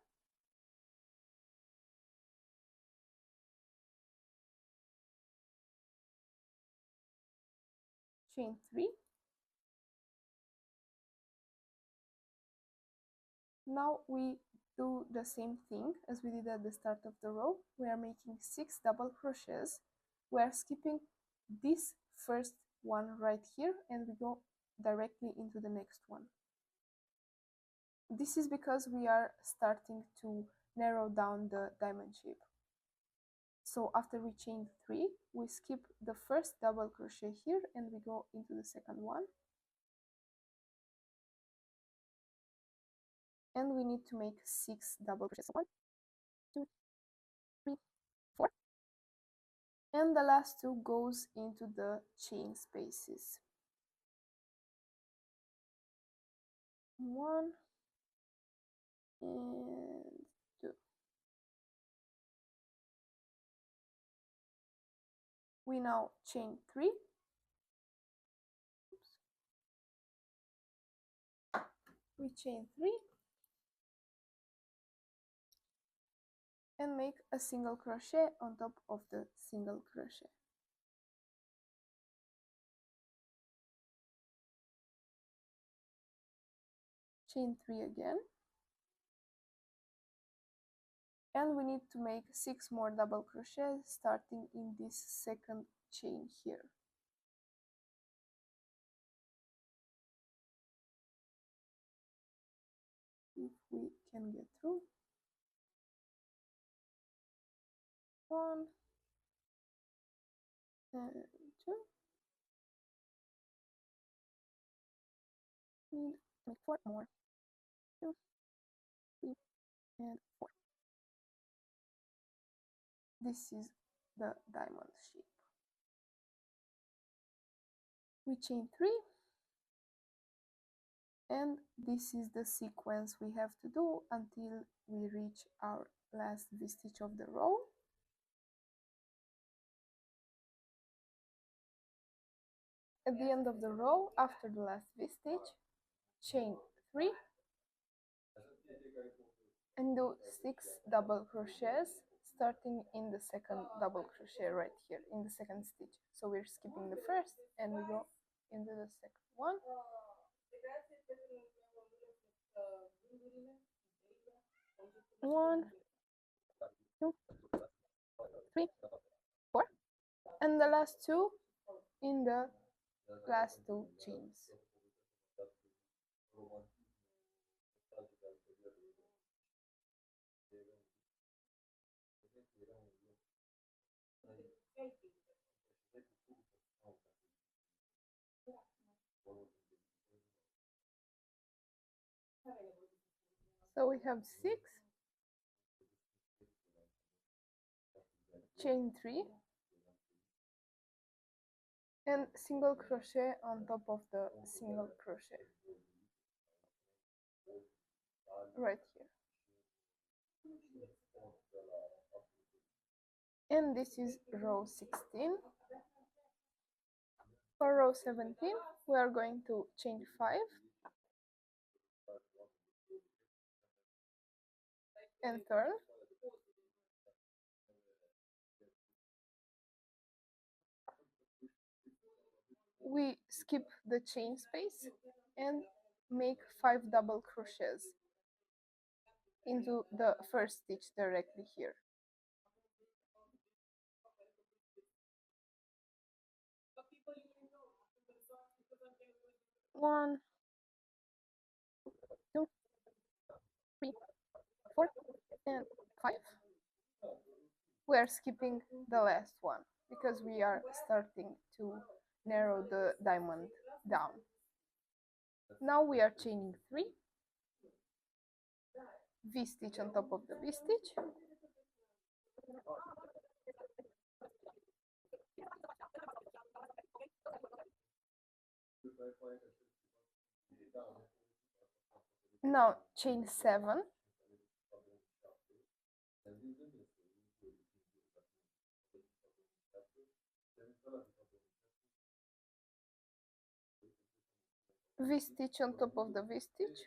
chain 3. Now we do the same thing as we did at the start of the row. We are making 6 double crochets. We are skipping this first one right here, and we go directly into the next one. This is because we are starting to narrow down the diamond shape. So after we chain 3, we skip the first double crochet here, and we go into the second one. And we need to make 6 double crochets. 1, 2, 3, 4. And the last 2 goes into the chain spaces. 1 and 2. We now chain 3. Oops. We chain 3 and make a single crochet on top of the single crochet. Chain 3 again, and we need to make 6 more double crochets starting in this second chain here. If we can get through. 1 and 2. Need to make 4 more. 2, 3, and 4. This is the diamond shape. We chain 3, and this is the sequence we have to do until we reach our last V stitch of the row. At the end of the row, after the last V stitch, chain 3 and do 6 double crochets starting in the second double crochet right here in the second stitch. So we're skipping the first and we go into the second one. 1, 2, 3, 4, and the last 2 in the last 2 chains. So we have 6, chain 3, and single crochet on top of the single crochet right here. And this is row 16. For row 17 we are going to chain 5 and turn. We skip the chain space and make 5 double crochets into the first stitch directly here. One, two, three, four, and 5. We are skipping the last one because we are starting to narrow the diamond down. Now we are chaining 3, V-stitch on top of the V-stitch, now chain 7, V-stitch on top of the V-stitch,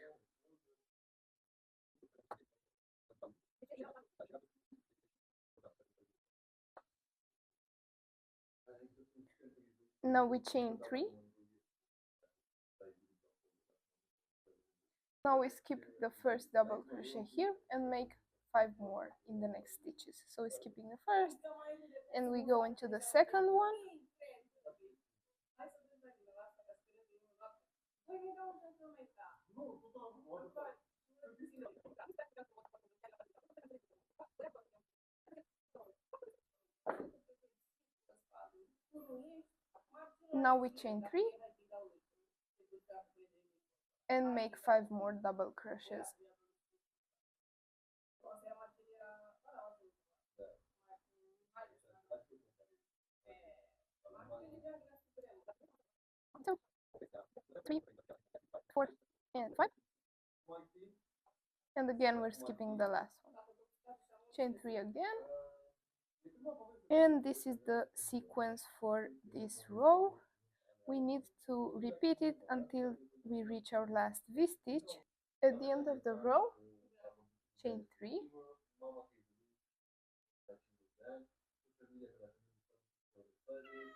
now we chain 3, now we skip the first double crochet here and make 5 more in the next stitches. So we're skipping the first and we go into the second one, now we chain 3 and make 5 more double crochets. Two, 3, 4, and 5. And again we're skipping the last one. Chain 3 again. And this is the sequence for this row. We need to repeat it until we reach our last V-stitch. At the end of the row, chain 3,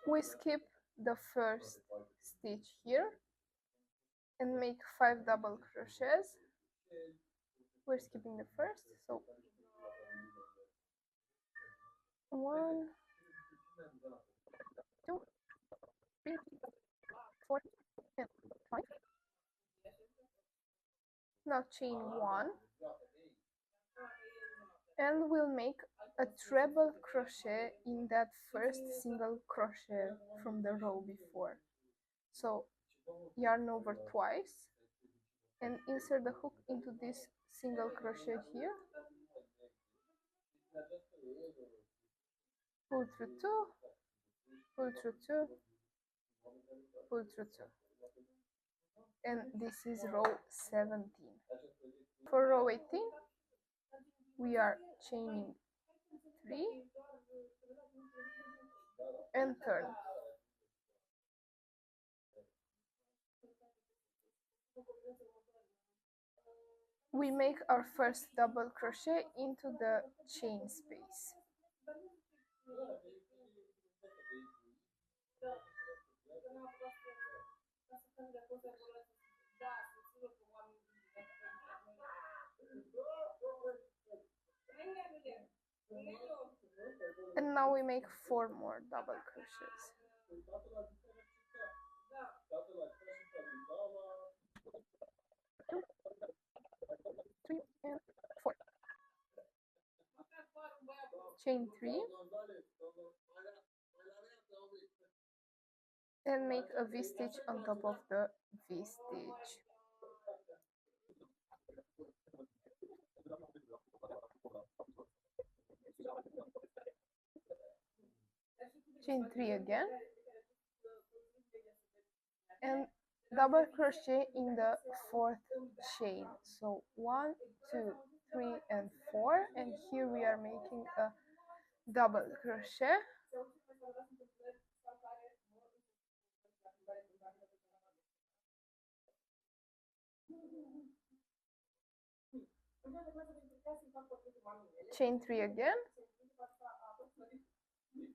we skip the first stitch here and make 5 double crochets. We're skipping the first, so 1, 2, 3, 4, and 5. Now chain 1 and we'll make a treble crochet in that first single crochet from the row before. So yarn over twice and insert the hook into this single crochet here, pull through 2, pull through 2, pull through 2, and this is row 17. For row 18 we are chaining 3 and turn. We make our first double crochet into the chain space. And now we make 4 more double crochets. 2, 3, and 4. Chain 3 and make a V-stitch on top of the V-stitch. Chain 3 again and double crochet in the 4th chain. So 1, 2, 3, and 4, and here we are making a double crochet, chain 3 again,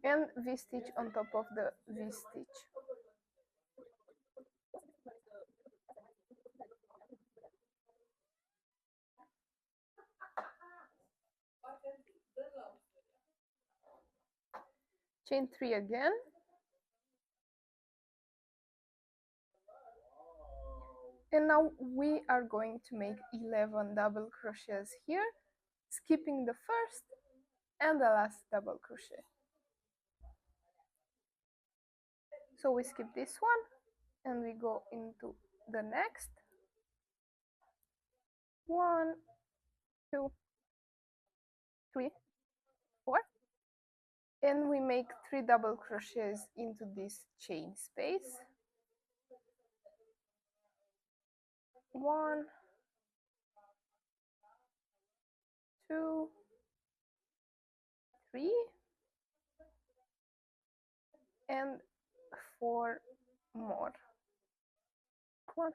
and V-stitch on top of the V-stitch. Chain 3 again, and now we are going to make 11 double crochets here, skipping the first and the last double crochet. So we skip this one and we go into the next. 1, 2, 3, 4, and we make 3 double crochets into this chain space. 1, 2, 3, and 4 more. 1,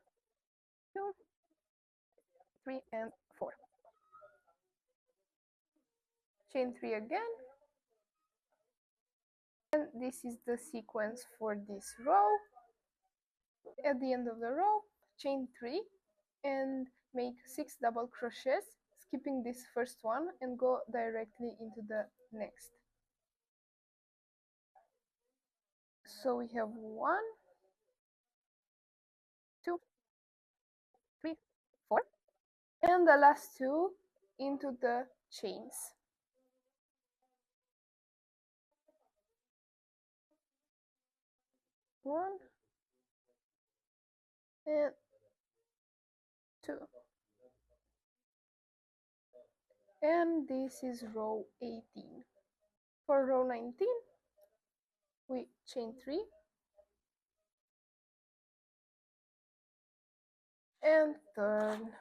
2, 3, and 4. Chain 3 again, and this is the sequence for this row. At the end of the row, chain 3 and make 6 double crochets, skipping this first one, and go directly into the next. So we have 1, 2, 3, 4, and the last 2 into the chains. 1 and 2. And this is row 18. For row 19, we chain 3 and turn.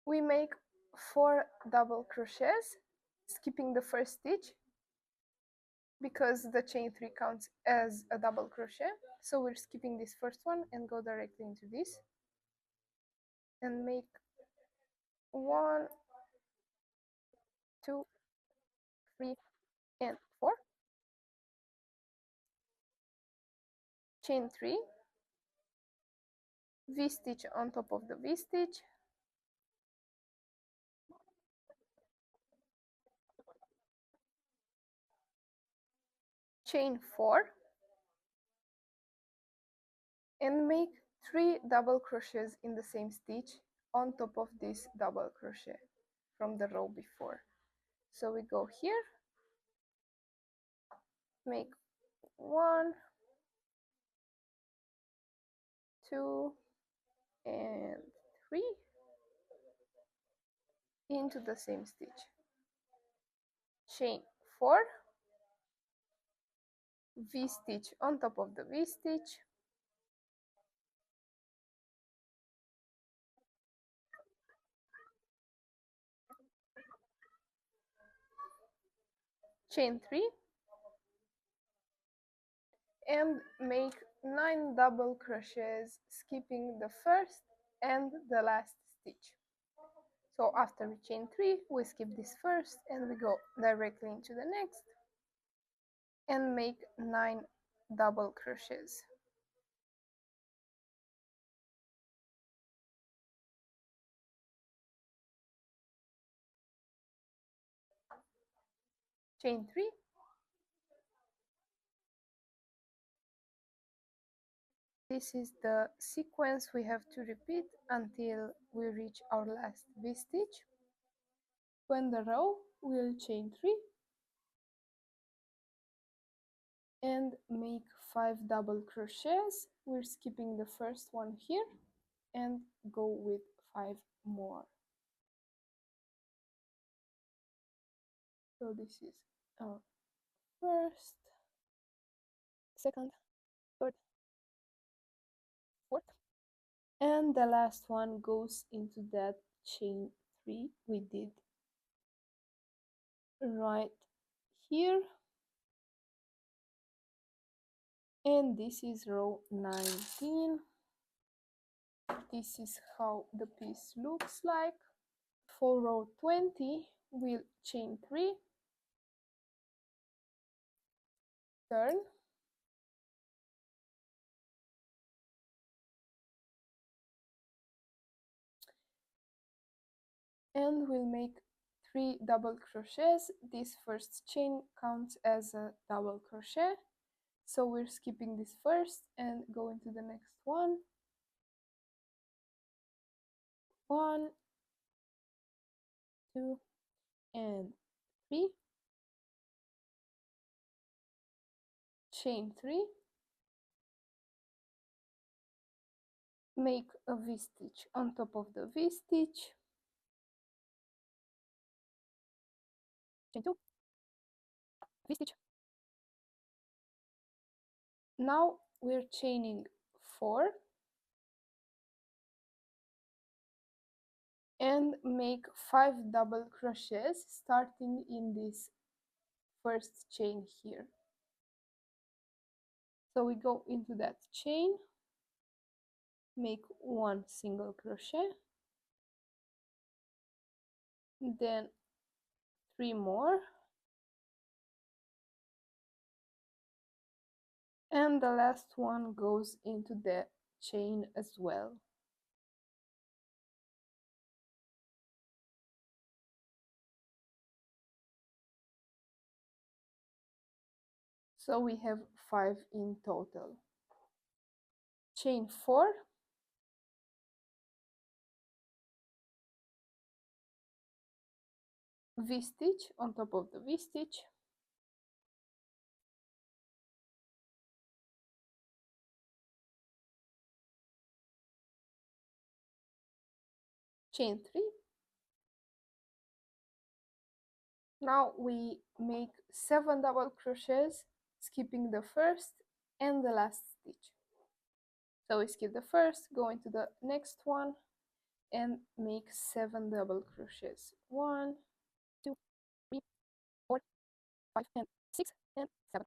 We make 4 double crochets, skipping the first stitch because the chain 3 counts as a double crochet. So we're skipping this first one and go directly into this and make 1, 2, 3, and 4. Chain 3, V-stitch on top of the V-stitch, chain 4, and make 3 double crochets in the same stitch on top of this double crochet from the row before. So we go here, make 1, 2, and 3 into the same stitch. Chain 4, V-stitch on top of the V-stitch, chain 3, and make 9 double crochets, skipping the first and the last stitch. So after we chain 3, we skip this first and we go directly into the next and make 9 double crochets. Chain 3, this is the sequence we have to repeat until we reach our last V-stitch. To end the row, we'll chain 3 and make 5 double crochets. We're skipping the first one here and go with 5 more. So this is our first, second, third, fourth, and the last one goes into that chain 3 we did right here, and this is row 19. This is how the piece looks like. For row 20 we'll chain 3, turn, and we'll make 3 double crochets. This first chain counts as a double crochet, so we're skipping this first and going to the next one. 1, 2, and 3, chain 3, make a V-stitch on top of the V-stitch, chain 2, V-stitch. Now we're chaining 4 and make 5 double crochets starting in this first chain here. So we go into that chain, make 1 single crochet, then 3 more, and the last one goes into the chain as well. So we have 5 in total. Chain 4, V-stitch on top of the V-stitch, chain 3. Now we make 7 double crochets, skipping the first and the last stitch. So we skip the first, go into the next one, and make 7 double crochets. 1, 2, 3, 4, 5, and 6, and 7.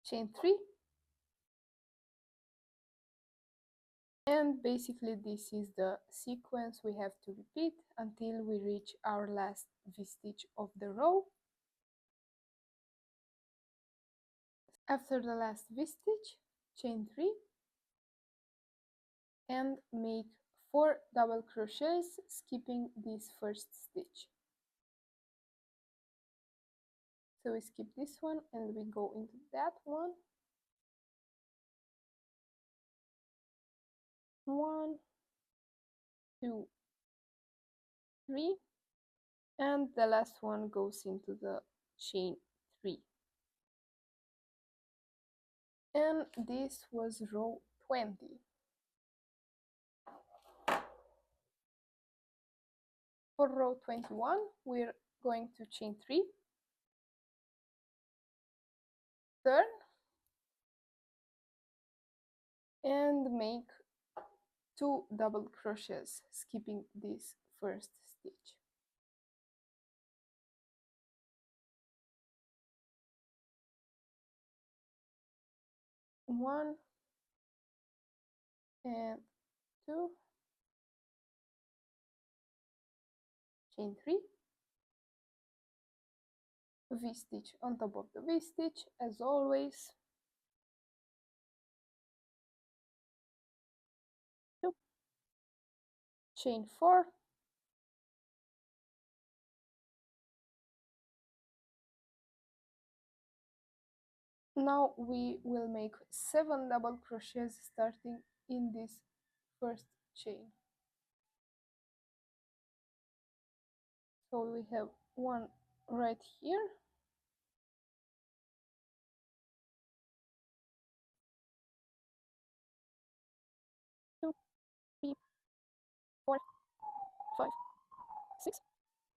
Chain 3. And basically this is the sequence we have to repeat until we reach our last V-stitch of the row. After the last V-stitch, chain 3 and make 4 double crochets, skipping this first stitch. So we skip this one and we go into that one. 1, 2, 3, and the last one goes into the chain 3. And this was row 20. For row 21, we're going to chain 3, turn, and make 2 double crochets, skipping this first stitch. One and 2, chain 3, V-stitch on top of the V-stitch as always, 2, chain 4, now we will make 7 double crochets starting in this first chain. So we have one right here, two, 3, 4, 5, 6,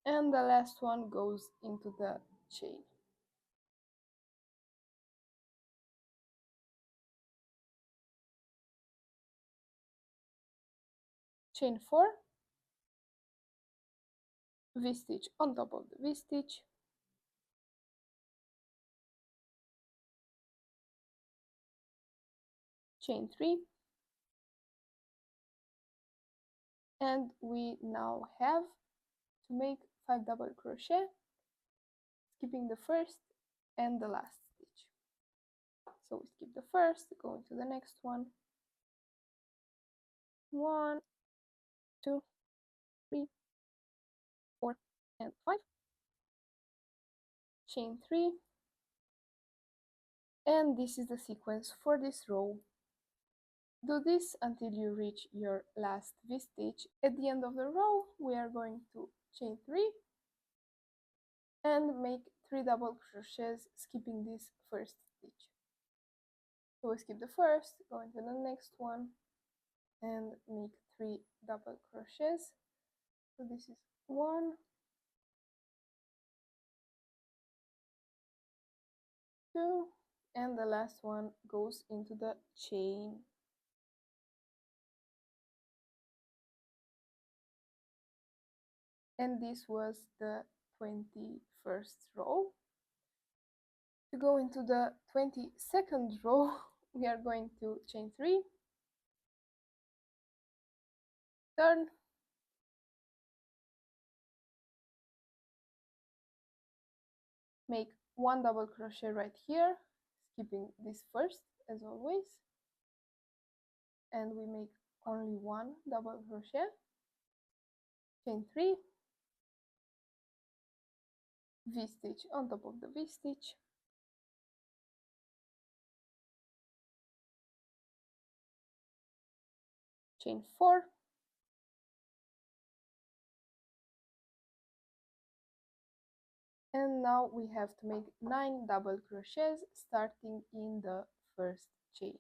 and the last one goes into the chain. chain 4, V-stitch on top of the V-stitch, chain 3, and we now have to make 5 double crochet, skipping the first and the last stitch. So we skip the first, go into the next one. 1, 2, 3, 4, and 5. Chain 3, and this is the sequence for this row. Do this until you reach your last V-stitch. At the end of the row, we are going to chain 3 and make 3 double crochets, skipping this first stitch. So we skip the first, go into the next one, and make 3 double crochets. So this is 1, 2, and the last one goes into the chain. And this was the 21st row. To go into the 22nd row, we are going to chain 3, turn, make 1 double crochet right here, skipping this first as always, and we make only 1 double crochet, chain 3, V-stitch on top of the V-stitch, chain 4, and now we have to make 9 double crochets starting in the first chain.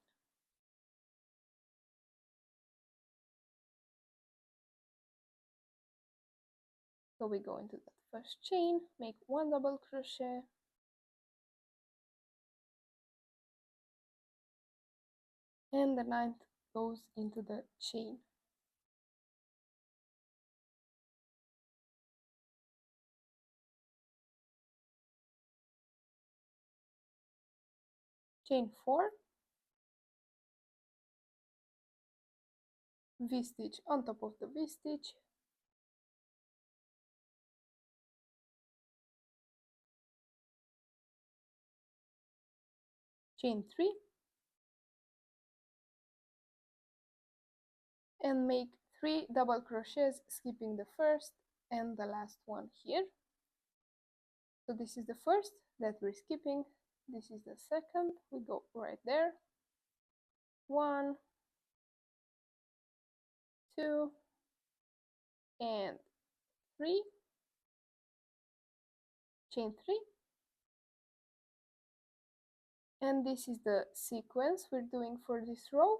So we go into that first chain, make 1 double crochet, and the 9th goes into the chain. Chain 4, V-stitch on top of the V-stitch, chain 3, and make 3 double crochets, skipping the first and the last one here. So this is the first that we're skipping, this is the second, we go right there, 1, 2, and 3, chain 3, and this is the sequence we're doing for this row.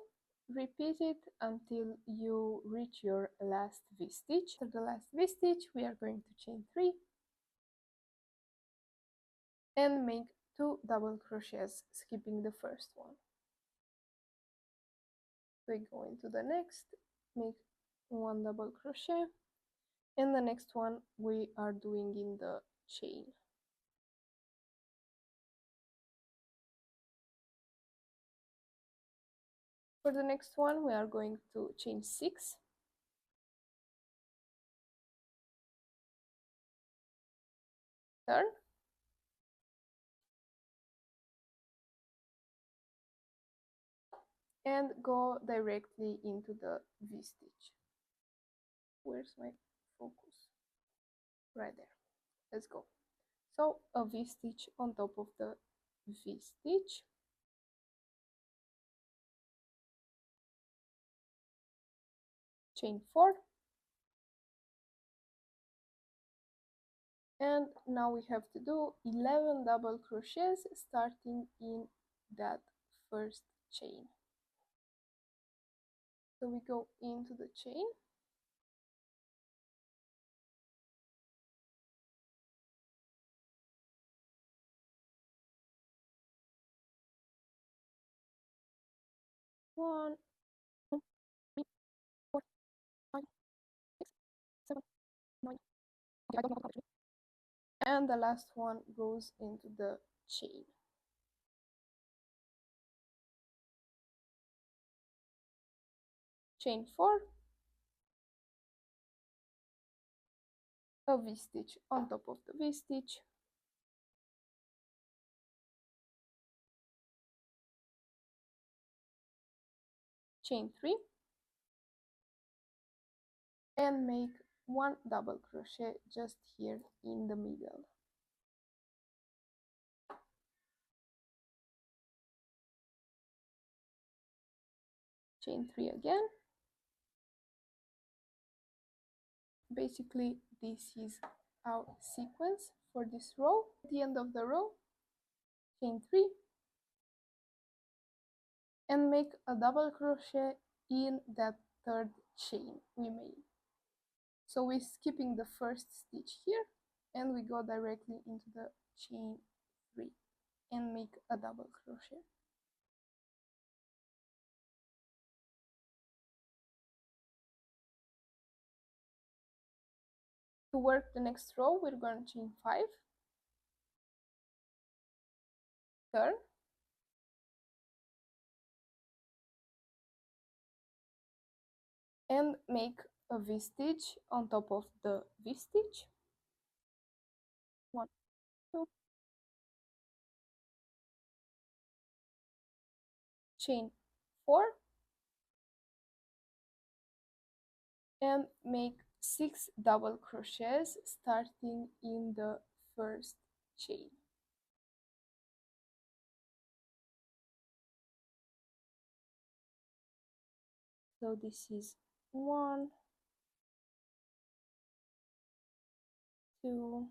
Repeat it until you reach your last V-stitch. For the last V-stitch, we are going to chain 3 and make 2 double crochets, skipping the first one. We go into the next, make 1 double crochet, and the next one we are doing in the chain. For the next one, we are going to chain 6, turn, and go directly into the V-stitch. Where's my focus? Right there. Let's go. So a V-stitch on top of the V-stitch, chain 4, and now we have to do 11 double crochets starting in that first chain. So we go into the chain, one, two, three, 4, 5, And the last one goes into the chain. Chain 4, a V-stitch on top of the V-stitch, chain 3, and make one double crochet just here in the middle. Chain 3 again. Basically, this is our sequence for this row. At the end of the row, chain 3, and make a double crochet in that third chain we made. So we're skipping the first stitch here, and we go directly into the chain 3 and make a double crochet. To work the next row, we're going to chain 5, turn, and make a V-stitch on top of the V-stitch. 1, 2, chain 4, and make 6 double crochets starting in the first chain. So this is 1, 2,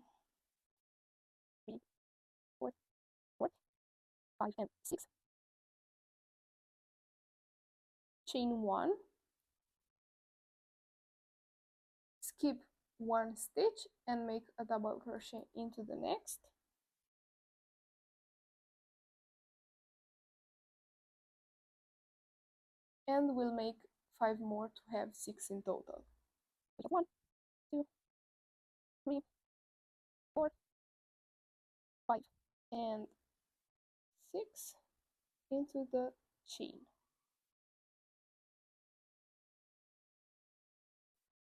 3, 4, 5, and 6. Chain 1, skip 1 stitch and make a double crochet into the next. And we'll make 5 more to have 6 in total. 1, 2, 3, 4, 5, and 6 into the chain.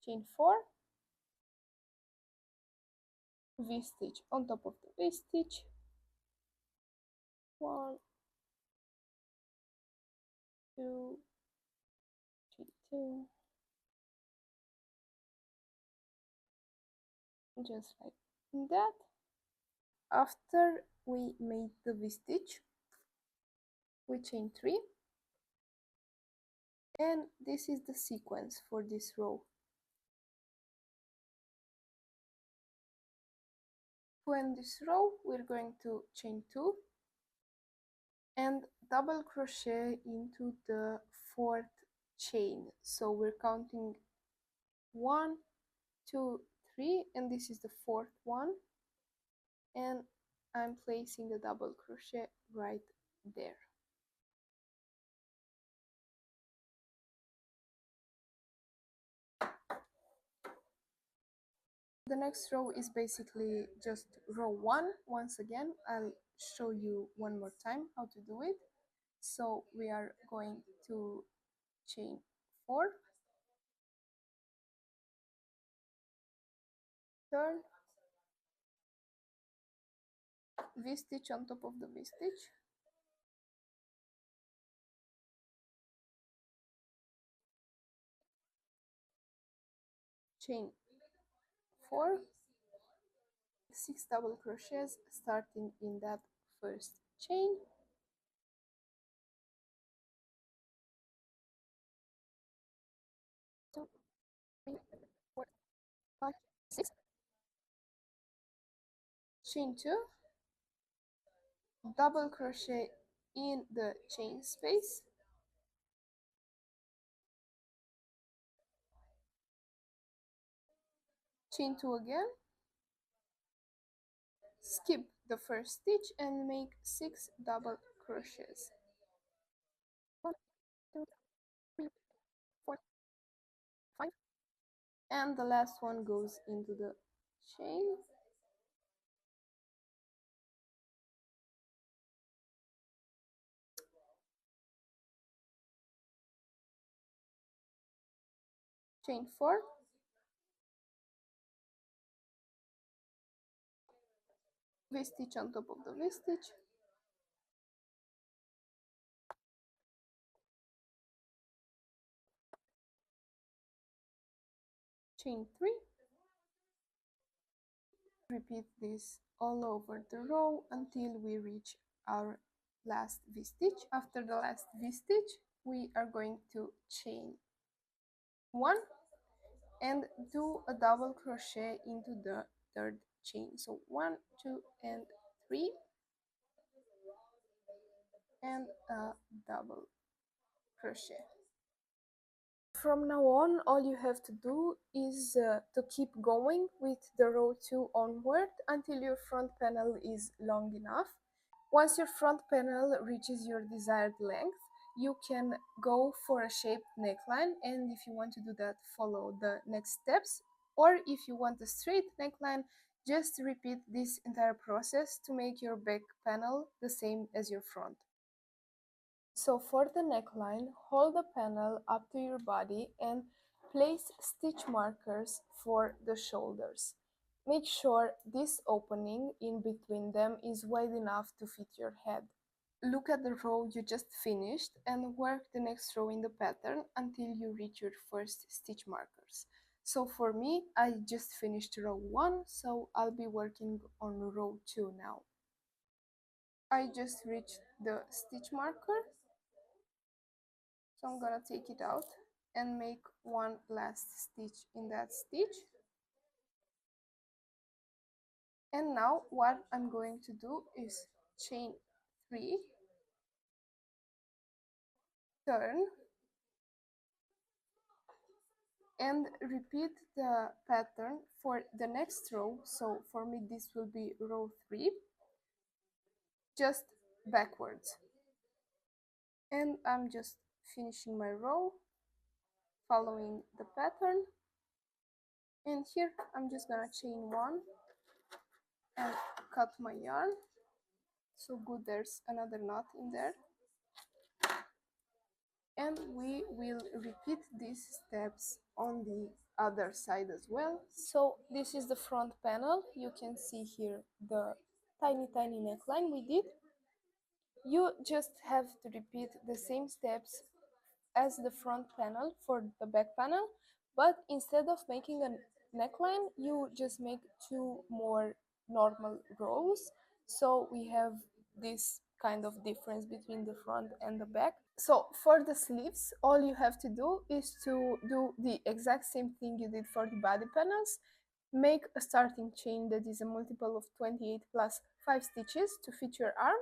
Chain 4, V-stitch on top of the V-stitch. 1, 2, 3, 2, just like that. After we made the V-stitch, we chain 3, and this is the sequence for this row. To end this row, we're going to chain 2 and double crochet into the 4th chain. So we're counting 1, 2, 3, and this is the 4th one, and I'm placing a double crochet right there. The next row is basically just row 1. Once again, I'll show you one more time how to do it. So we are going to chain 4, turn, V-stitch on top of the V-stitch, chain 4, 6 double crochets starting in that first chain, 2, 3, 4, 5, 6, chain 2, double crochet in the chain space, chain 2 again, skip the first stitch and make 6 double crochets. 1, 2, 3, 4, 5, and the last one goes into the chain, chain 4, V-stitch on top of the V-stitch, chain 3, repeat this all over the row until we reach our last V-stitch. After the last V-stitch, we are going to chain 1 and do a double crochet into the third chain. So 1, 2, and 3, and a double crochet. From now on, all you have to do is to keep going with the row 2 onward until your front panel is long enough. Once your front panel reaches your desired length, you can go for a shaped neckline, and if you want to do that, follow the next steps. Or if you want a straight neckline, just repeat this entire process to make your back panel the same as your front. So for the neckline, hold the panel up to your body and place stitch markers for the shoulders. Make sure this opening in between them is wide enough to fit your head. Look at the row you just finished and work the next row in the pattern until you reach your first stitch markers. So for me, I just finished row 1, so I'll be working on row 2 now. I just reached the stitch marker, so I'm gonna take it out and make one last stitch in that stitch. And now what I'm going to do is chain 3, turn, and repeat the pattern for the next row. So for me this will be row 3, just backwards. And I'm just finishing my row, following the pattern. And here I'm just gonna chain 1 and cut my yarn. So good, there's another knot in there. And we will repeat these steps on the other side as well. So this is the front panel. You can see here the tiny neckline we did. You just have to repeat the same steps as the front panel for the back panel, but instead of making a neckline, you just make 2 more normal rows. So we have this kind of difference between the front and the back. So for the sleeves, all you have to do is to do the exact same thing you did for the body panels. Make a starting chain that is a multiple of 28 plus 5 stitches to fit your arm,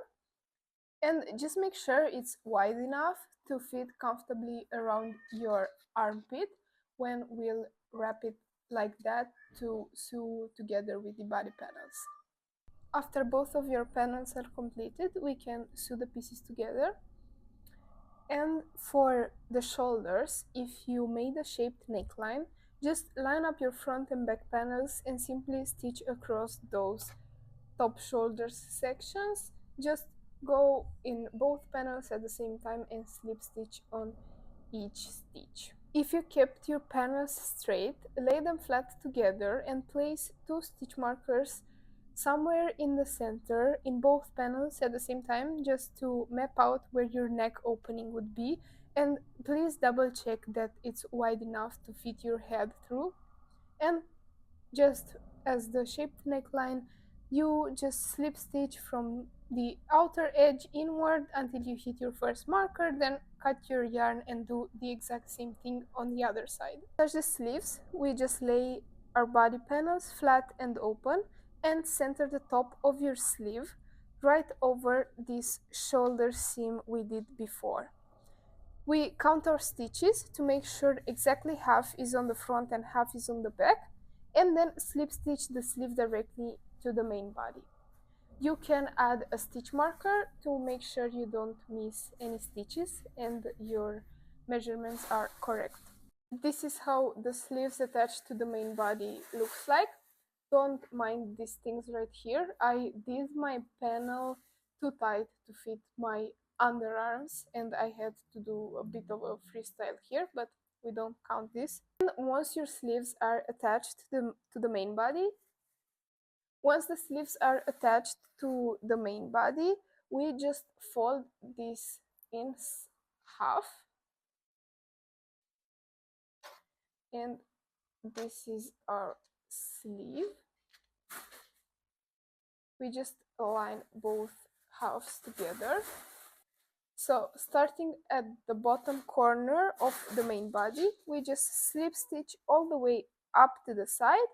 and just make sure it's wide enough to fit comfortably around your armpit when we'll wrap it like that to sew together with the body panels. After both of your panels are completed, we can sew the pieces together. And for the shoulders, if you made a shaped neckline, just line up your front and back panels and simply stitch across those top shoulders sections. Just go in both panels at the same time and slip stitch on each stitch. If you kept your panels straight, lay them flat together and place 2 stitch markers somewhere in the center in both panels at the same time, just to map out where your neck opening would be. And please double check that it's wide enough to fit your head through. And just as the shaped neckline, you just slip stitch from the outer edge inward until you hit your first marker, then cut your yarn and do the exact same thing on the other side. As the sleeves, we just lay our body panels flat and open and center the top of your sleeve right over this shoulder seam we did before. We count our stitches to make sure exactly half is on the front and half is on the back, and then slip stitch the sleeve directly to the main body. You can add a stitch marker to make sure you don't miss any stitches and your measurements are correct. This is how the sleeves attached to the main body looks like. Don't mind these things right here. I did my panel too tight to fit my underarms, and I had to do a bit of a freestyle here, but we don't count this. And once your sleeves are attached to the main body, once the sleeves are attached to the main body, we just fold this in half, and this is our sleeve. We just align both halves together. So starting at the bottom corner of the main body, we just slip stitch all the way up to the side,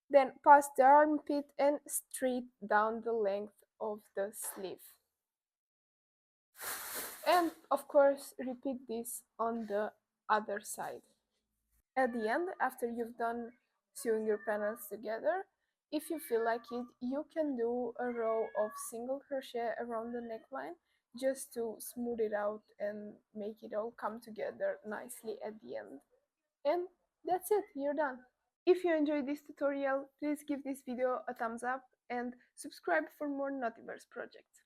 then pass the armpit and straight down the length of the sleeve. And of course, repeat this on the other side. At the end, after you've done sewing your panels together, if you feel like it, you can do a row of single crochet around the neckline just to smooth it out and make it all come together nicely at the end. And that's it, you're done. If you enjoyed this tutorial, please give this video a thumbs up and subscribe for more knottyverse projects.